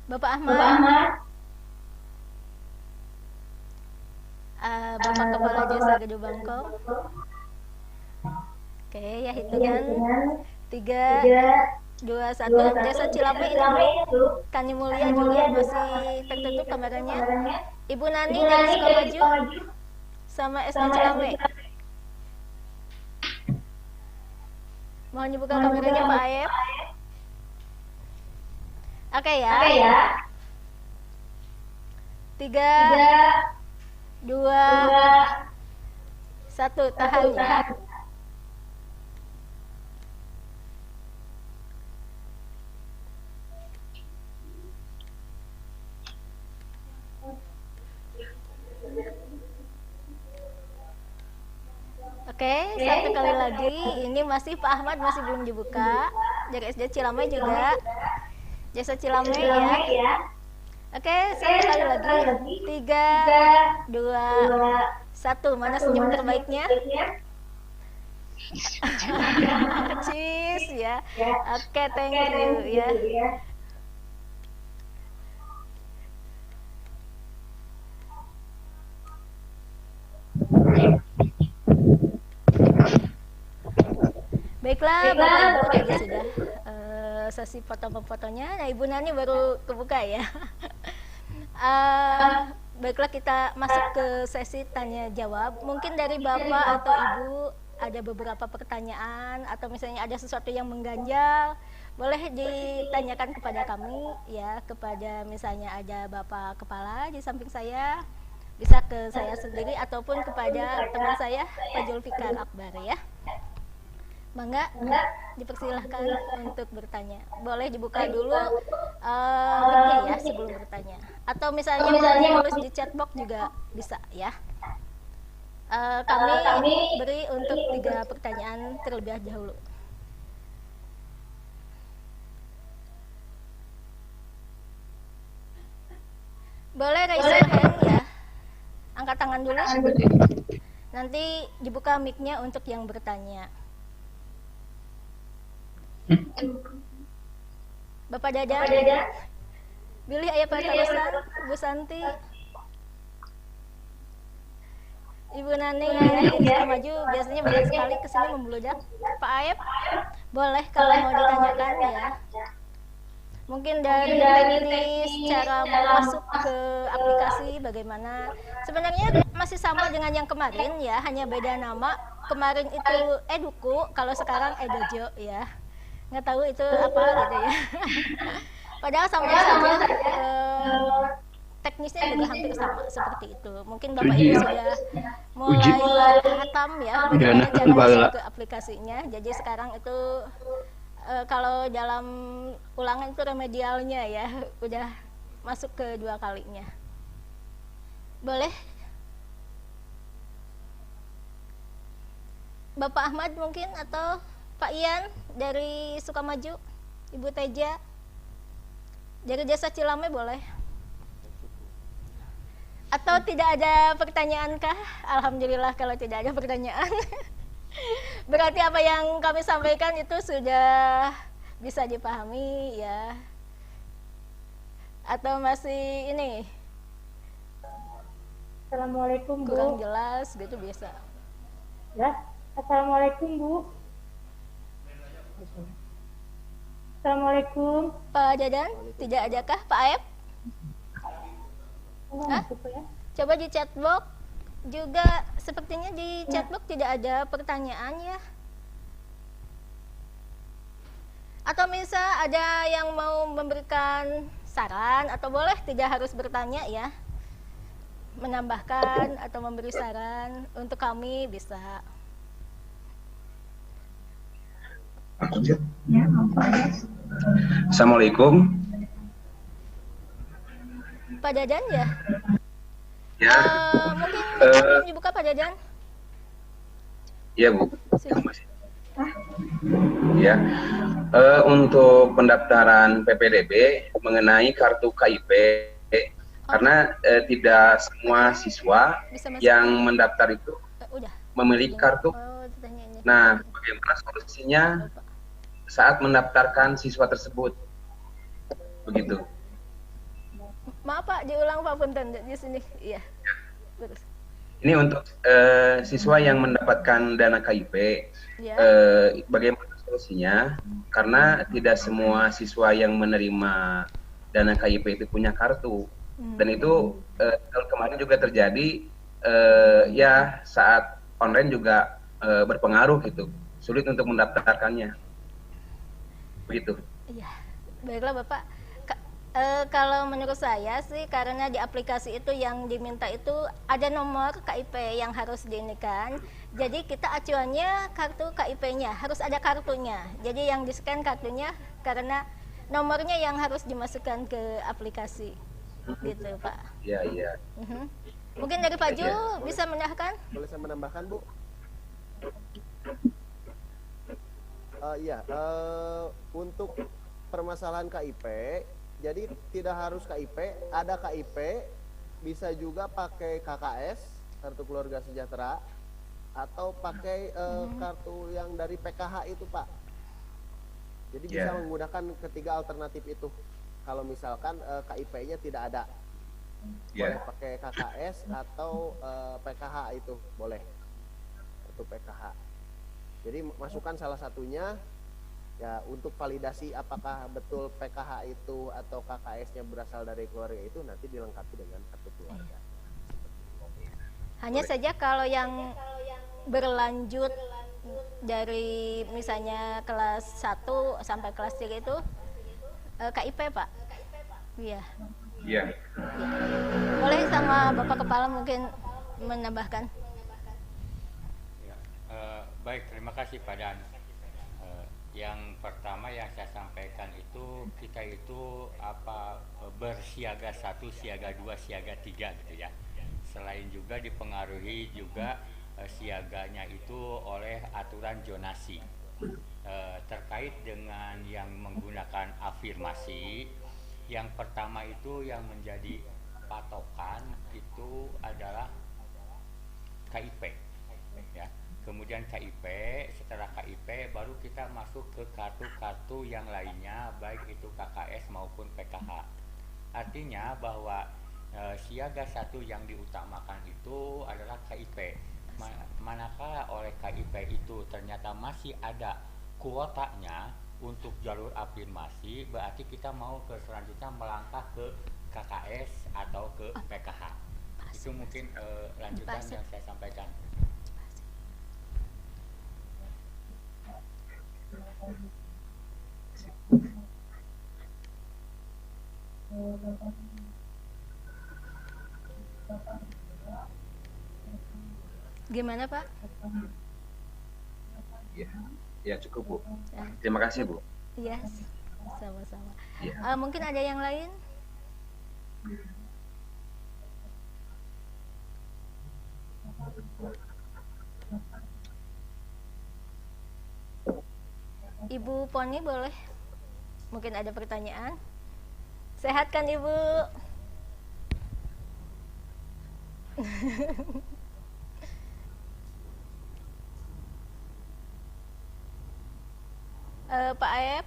Bapak Ahmad. Bapak Kepala Desa Gedung Bangkok. Oke, ya hitungan 3, 2, 1. Desa Cilame itu Tani Mulia juga masih tertutup kameranya. Ibu Nani dari Sukamaju sama SD Cilame. Mohon dibuka kameranya Pak Aep. Oke ya. 3, 2, 1, tahan ya. Oke, satu kali lagi. Ini masih Pak Ahmad masih belum dibuka. Dari SD Cilame juga. Desa Cilame ya. Oke, satu kali lagi. 3, 2, 1. Mana senyum terbaiknya? Cheese ya. Oke, thank you ya. Baiklah, Bapak Ibu tadi sudah sesi foto-fotonya. Nah, Ibu Nani baru kebuka ya. Baiklah, kita masuk ke sesi tanya jawab. Mungkin dari Bapak atau Ibu ada beberapa pertanyaan atau misalnya ada sesuatu yang mengganjal, boleh ditanyakan kepada kami ya, kepada misalnya ada Bapak Kepala di samping saya, bisa ke saya sendiri ataupun kepada teman saya Pak Julfikar Akbar ya. Mangga, dipersilahkan untuk bertanya. Boleh dibuka dulu mic-nya ya sebelum bertanya. Atau misalnya mau tulis di chatbox juga bisa ya. Kami beri untuk 3 pertanyaan terlebih dahulu. Boleh raise your hand ya. Angkat tangan dulu. Nanti dibuka mic-nya untuk yang bertanya. Bapak Dada, Billy ayah Pak Tarusan, Bu Santi, Ibu Nani ya, yang maju biasanya banyak sekali kesini membludak. Pak Aep, boleh kalau mau ditanyakan ya. Mungkin dari teknis cara masuk ke aplikasi bagaimana. Sebenarnya masih sama dengan yang kemarin ya, hanya beda nama. Kemarin itu Eduku, kalau sekarang Edojo ya. Nggak tahu itu apa gitu ya. Padahal sama saja teknisnya juga hampir sama seperti itu. Mungkin Bapak Ibu sudah mulai hatam ya bagaimana cara masuk ke aplikasinya. Jadi sekarang itu kalau dalam ulangan itu remedialnya ya udah masuk ke 2 kalinya. Boleh? Bapak Ahmad mungkin atau Pak Ian dari Sukamaju, Ibu Teja dari Desa Cilame boleh? Atau tidak ada pertanyaan kah? Alhamdulillah kalau tidak ada pertanyaan. Berarti apa yang kami sampaikan itu sudah bisa dipahami ya. Atau masih ini? Assalamualaikum Bu. Kurang jelas gitu biasa. Ya, Assalamualaikum Bu. Assalamualaikum. Pak Dadan, tidak adakah Pak Aep? Hah? Coba di chatbox juga, sepertinya di chatbox tidak ada pertanyaan ya. Atau misal ada yang mau memberikan saran, atau boleh tidak harus bertanya ya, menambahkan atau memberi saran untuk kami bisa. Assalamualaikum. Pak Dadan ya? Ya. Mungkin belum dibuka Pak Dadan? Iya Bu. Ya. Untuk pendaftaran PPDB mengenai kartu KIP, karena tidak semua siswa yang mendaftar itu memiliki kartu. Nah, bagaimana solusinya saat mendaftarkan siswa tersebut? Begitu. Maaf Pak, diulang Pak Punten di sini. Iya. Terus. Ini untuk siswa yang mendapatkan dana KIP. Ya. Bagaimana solusinya? Karena tidak semua siswa yang menerima dana KIP itu punya kartu. Dan itu tahun kemarin juga terjadi, ya saat online juga berpengaruh gitu. Sulit untuk mendaftarkannya. Begitu. Iya. Baiklah Bapak. Kalau menurut saya sih, karena di aplikasi itu yang diminta itu ada nomor KIP yang harus diinikan. Jadi kita acuannya kartu KIP-nya, harus ada kartunya. Jadi yang di-scan kartunya karena nomornya yang harus dimasukkan ke aplikasi. Gitu Pak. Iya, iya. Mungkin dari Pak Ju bisa menambahkan? Boleh saya menambahkan Bu? Untuk permasalahan KIP, jadi tidak harus KIP, ada KIP, bisa juga pakai KKS, kartu keluarga sejahtera, atau pakai kartu yang dari PKH itu Pak. Jadi bisa menggunakan ketiga alternatif itu. Kalau misalkan KIP-nya tidak ada, boleh pakai KKS atau PKH itu boleh, itu PKH. Jadi masukkan salah satunya. Ya, untuk validasi apakah betul PKH itu atau KKS-nya berasal dari keluarga itu nanti dilengkapi dengan kartu keluarga. Hanya saja kalau yang berlanjut dari misalnya kelas 1 sampai kelas 3 itu KIP Pak. Iya. Iya. Boleh sama Bapak Kepala mungkin menambahkan. Ya, baik, terima kasih Pak Dan. Yang pertama yang saya sampaikan itu, kita itu bersiaga 1, siaga 2, siaga 3 gitu ya. Selain juga dipengaruhi juga siaganya itu oleh aturan zonasi. Terkait dengan yang menggunakan afirmasi, yang pertama itu yang menjadi patokan itu adalah KIP ya. Kemudian KIP, setelah KIP baru kita masuk ke kartu-kartu yang lainnya, baik itu KKS maupun PKH. Artinya bahwa siaga 1 yang diutamakan itu adalah KIP. Manakala oleh KIP itu ternyata masih ada kuotanya untuk jalur afirmasi, berarti kita mau ke selanjutnya melangkah ke KKS atau ke PKH. Itu mungkin lanjutan yang saya sampaikan. Gimana Pak? Ya cukup Bu. Terima kasih Bu. Iya, sama-sama. Ya. Mungkin ada yang lain? Ibu Poni boleh? Mungkin ada pertanyaan? Sehat kan Ibu? Pak Aep?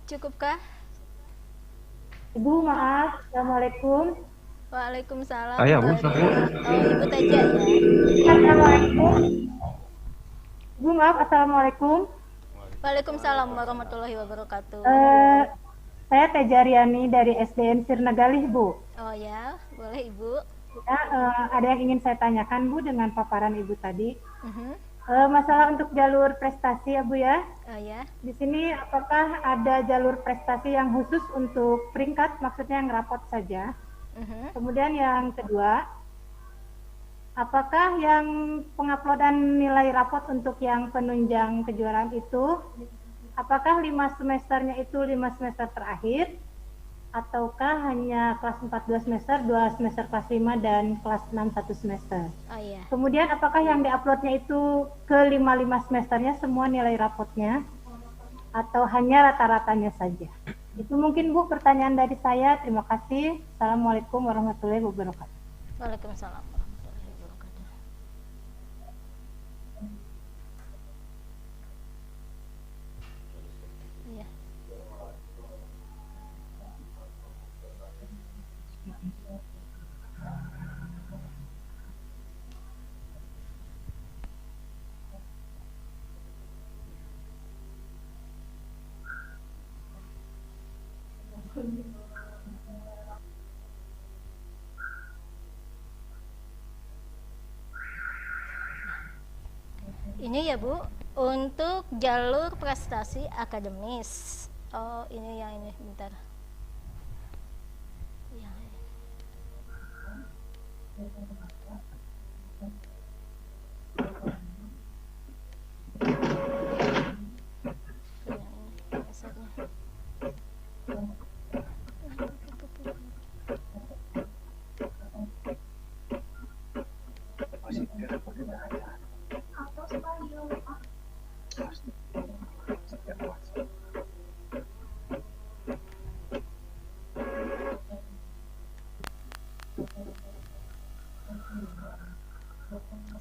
Cukupkah? Ibu maaf, Assalamualaikum. Waalaikumsalam. Ah, ya, Bu, silakan. Ibu Teja ya. Assalamualaikum. Bu, maaf, assalamualaikum. Waalaikumsalam warahmatullahi wabarakatuh. Saya Teja Riani dari SDN Sirna Galih, Bu. Oh ya, boleh Ibu. Ya, ada yang ingin saya tanyakan, Bu, dengan paparan Ibu tadi. Mhm. Masalah untuk jalur prestasi ya, Bu ya. Oh ya. Di sini apakah ada jalur prestasi yang khusus untuk peringkat, maksudnya yang rapot saja? Mhm. Kemudian yang kedua, apakah yang penguploadan nilai rapot untuk yang penunjang kejuaraan itu, apakah 5 semesternya itu 5 semester terakhir, ataukah hanya kelas 4 2 semester, 2 semester kelas 5, dan kelas 6 1 semester? Oh iya. Kemudian apakah yang diuploadnya itu ke 5 semesternya semua nilai rapotnya, atau hanya rata-ratanya saja? Itu mungkin Bu pertanyaan dari saya. Terima kasih. Assalamualaikum warahmatullahi wabarakatuh. Waalaikumsalam warahmatullahi wabarakatuh. Iya. Ini ya Bu, untuk jalur prestasi akademis. Oh ini yang ini, bentar. Yang ini. Yang ini, misalnya.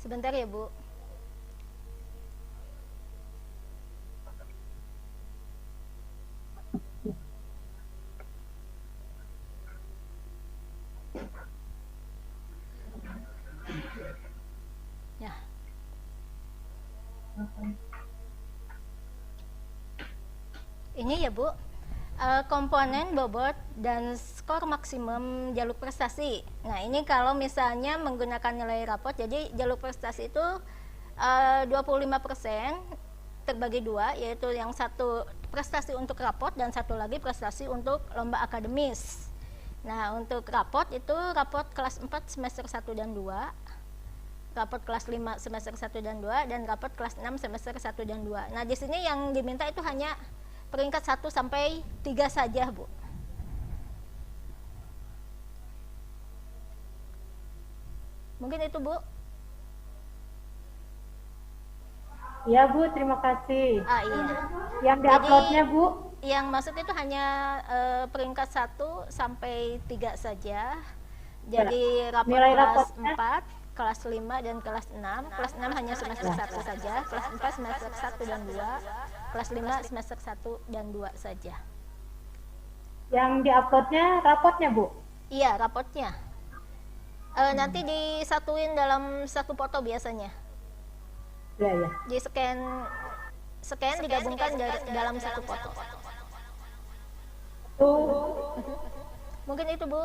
Sebentar ya Bu. Ya. Ini ya Bu, komponen bobot dan skor maksimum jalur prestasi. Nah ini kalau misalnya menggunakan nilai rapot, jadi jalur prestasi itu 25% terbagi dua, yaitu yang satu prestasi untuk rapot dan satu lagi prestasi untuk lomba akademis. Nah untuk rapot itu rapot kelas 4 semester 1 dan 2, rapot kelas 5 semester 1 dan 2, dan rapot kelas 6 semester 1 dan 2. Nah di sini yang diminta itu hanya peringkat 1 sampai 3 saja, Bu. Mungkin itu, Bu. Ya Bu, terima kasih. Ah iya. Yang diuploadnya Bu? Yang maksud itu hanya peringkat 1 sampai 3 saja. Jadi rapot Nilai kelas rapotnya? 4, kelas 5 dan kelas 6. Kelas 6 hanya semester 1 saja, kelas 4 semester 1 dan 2, kelas 5 semester 1 dan 2 saja. Yang diuploadnya rapotnya Bu? Iya, rapotnya. Nanti disatuin dalam satu foto biasanya. Ya, ya. Di scan digabungkan dalam satu foto. Mungkin itu Bu.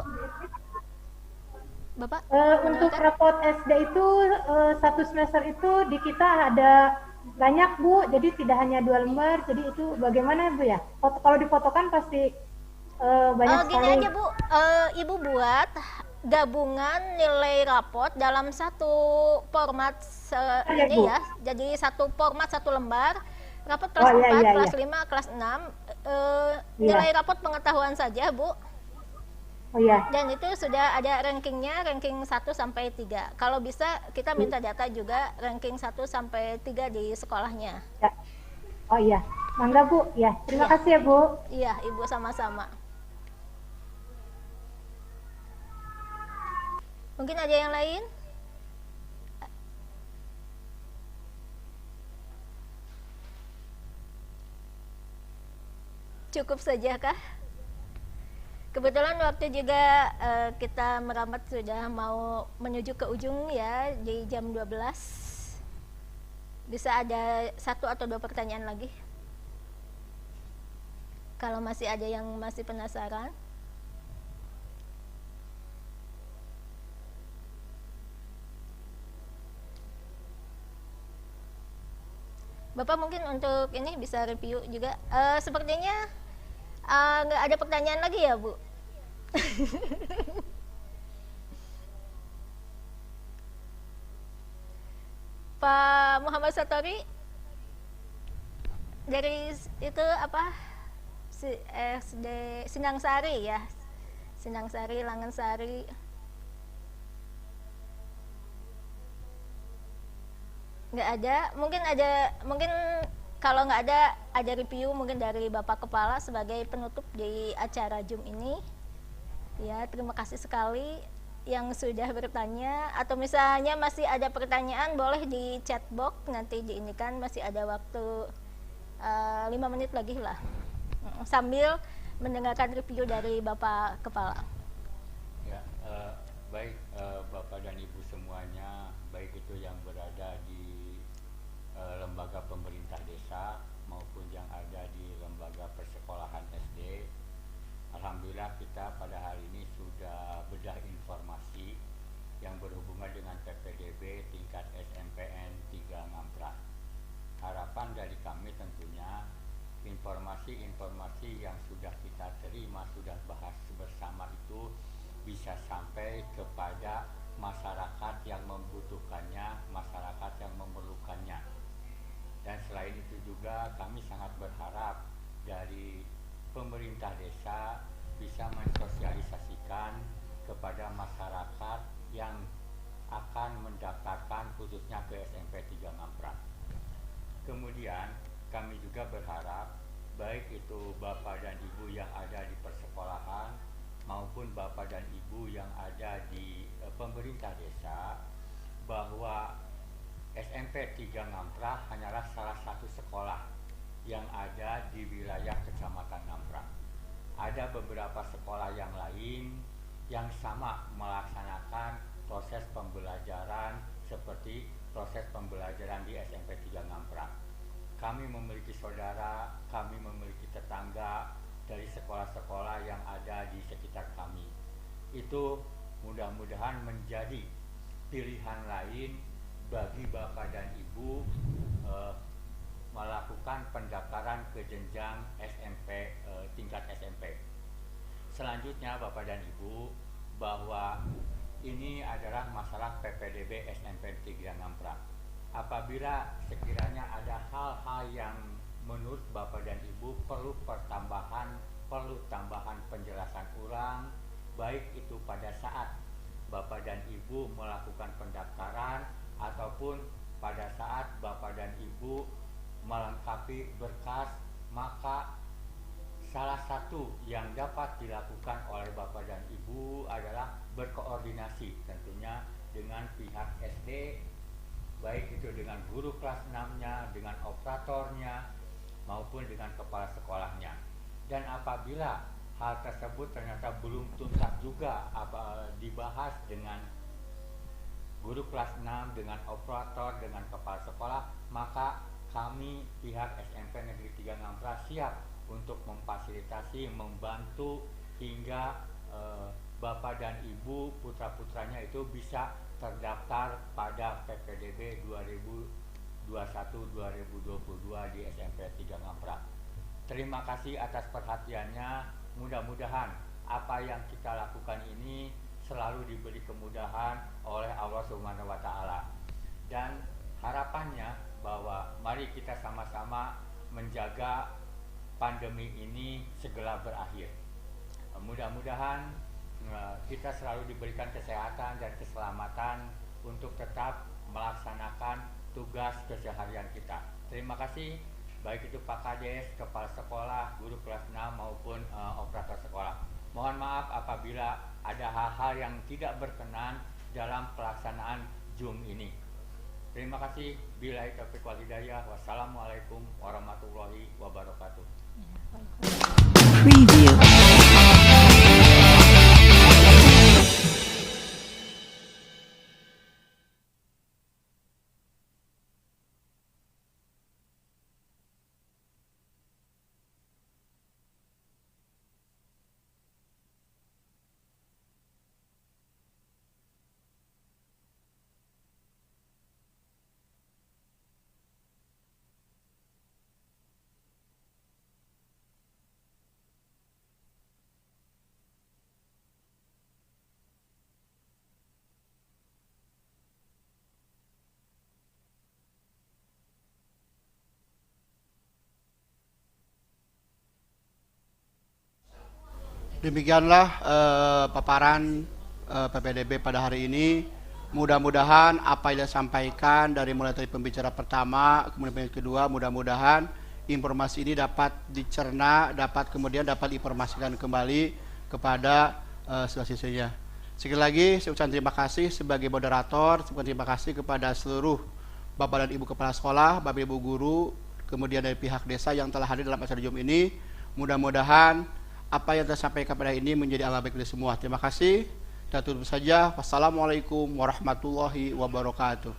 Bapak? Untuk rapot SD itu satu semester itu di kita ada banyak Bu, jadi tidak hanya 2 lembar. Jadi itu bagaimana Bu ya? Kalau difotokan pasti banyak Gini sekali. aja Bu, Ibu buat gabungan nilai rapot dalam satu format ini Bu. ya. Jadi satu format satu lembar. Rapot kelas Oh, iya, 4, iya, kelas iya. 5, kelas 6. Nilai rapot pengetahuan saja Bu. Oh iya. Dan itu sudah ada rankingnya, ranking 1 sampai 3. Kalau bisa kita minta data juga ranking 1 sampai 3 di sekolahnya. Ya. Oh iya. Mangga Bu. Ya, terima kasih ya Bu. Iya, Ibu sama-sama. Mungkin ada yang lain? Cukup saja kah? Kebetulan waktu juga kita meramat sudah mau menuju ke ujung ya di jam 12. Bisa ada 1 atau 2 pertanyaan lagi? Kalau masih ada yang masih penasaran. Bapak mungkin untuk ini bisa review juga. Sepertinya nggak ada pertanyaan lagi ya, Bu? Pak Muhammad Satori dari itu apa? SD Sinangsari ya, Sinangsari, Langansari. Nggak ada, mungkin kalau nggak ada review mungkin dari Bapak Kepala sebagai penutup di acara Zoom ini. Ya, terima kasih sekali yang sudah bertanya, atau misalnya masih ada pertanyaan boleh di chat box, nanti diinikan masih ada waktu 5 menit lagi lah sambil mendengarkan review dari Bapak Kepala. Ya, baik Bapak dan Ibu semuanya, baik itu yang berada di lembaga pemerintah desa maupun yang ada di lembaga persekolahan SD. Alhamdulillah kita pada hari ini sudah bedah informasi yang berhubungan dengan PPDB tingkat SMPN 3 Ngamprah. Harapan dari kami tentunya informasi-informasi yang sudah kita terima, sudah bahas bersama itu bisa sampai kepada masyarakat yang membutuhkannya, masyarakat yang memerlukannya. Dan selain itu juga kami sangat berharap dari pemerintah desa bisa mensosialisasikan kepada masyarakat yang akan mendaftarkan khususnya ke SMP 3 Ngamprah. Kemudian kami juga berharap baik itu Bapak dan Ibu yang ada di persekolahan maupun Bapak dan Ibu yang ada di pemerintah desa bahwa SMP 3 Ngamprah hanyalah salah satu sekolah yang ada di wilayah Kecamatan Ngamprah. Ada beberapa sekolah yang lain yang sama melaksanakan proses pembelajaran seperti proses pembelajaran di SMP 3 Ngamprah. Kami memiliki saudara, kami memiliki tetangga dari sekolah-sekolah yang ada di sekitar kami. Itu mudah-mudahan menjadi pilihan lain bagi Bapak dan Ibu melakukan pendaftaran ke jenjang SMP tingkat SMP. Selanjutnya Bapak dan Ibu, bahwa ini adalah masalah PPDB SMP 3 Ngamprah. Apabila sekiranya ada hal-hal yang menurut Bapak dan Ibu perlu tambahan penjelasan ulang, baik itu pada saat Bapak dan Ibu melakukan pendaftaran ataupun pada saat Bapak dan Ibu melengkapi berkas, maka salah satu yang dapat dilakukan oleh Bapak dan Ibu adalah berkoordinasi tentunya dengan pihak SD, baik itu dengan guru kelas 6-nya, dengan operatornya, maupun dengan kepala sekolahnya. Dan apabila hal tersebut ternyata belum tuntas juga dibahas dengan guru kelas 6, dengan operator, dengan kepala sekolah, maka kami pihak SMP Negeri 3 Ngamprah siap untuk memfasilitasi, membantu hingga Bapak dan Ibu putra-putranya itu bisa terdaftar pada PPDB 2021-2022 di SMP 3 Ngamprah. Terima kasih atas perhatiannya. Mudah-mudahan apa yang kita lakukan ini selalu diberi kemudahan oleh Allah Subhanahu wa Ta'ala. Dan harapannya bahwa mari kita sama-sama menjaga pandemi ini segera berakhir. Mudah-mudahan kita selalu diberikan kesehatan dan keselamatan untuk tetap melaksanakan tugas keseharian kita. Terima kasih, baik itu Pak Kades, kepala sekolah, guru kelas 6 maupun operator sekolah. Mohon maaf apabila ada hal-hal yang tidak berkenan dalam pelaksanaan Zoom ini. Terima kasih. Billahi taufiq wal hidayah. Wassalamualaikum warahmatullahi wabarakatuh. Preview. Demikianlah paparan PPDB pada hari ini. Mudah-mudahan apa yang disampaikan dari mulai dari pembicara pertama, kemudian kedua, mudah-mudahan informasi ini dapat dicerna, kemudian dapat diinformasikan kembali kepada siswa-siswinya. Sekali lagi saya ucapkan terima kasih sebagai moderator, terima kasih kepada seluruh Bapak dan Ibu Kepala Sekolah, Bapak Ibu Guru, kemudian dari pihak desa yang telah hadir dalam acara Zoom ini. Mudah-mudahan apa yang tersampaikan pada ini menjadi amal baik dari semua. Terima kasih. Dan tutup saja. Wassalamualaikum warahmatullahi wabarakatuh.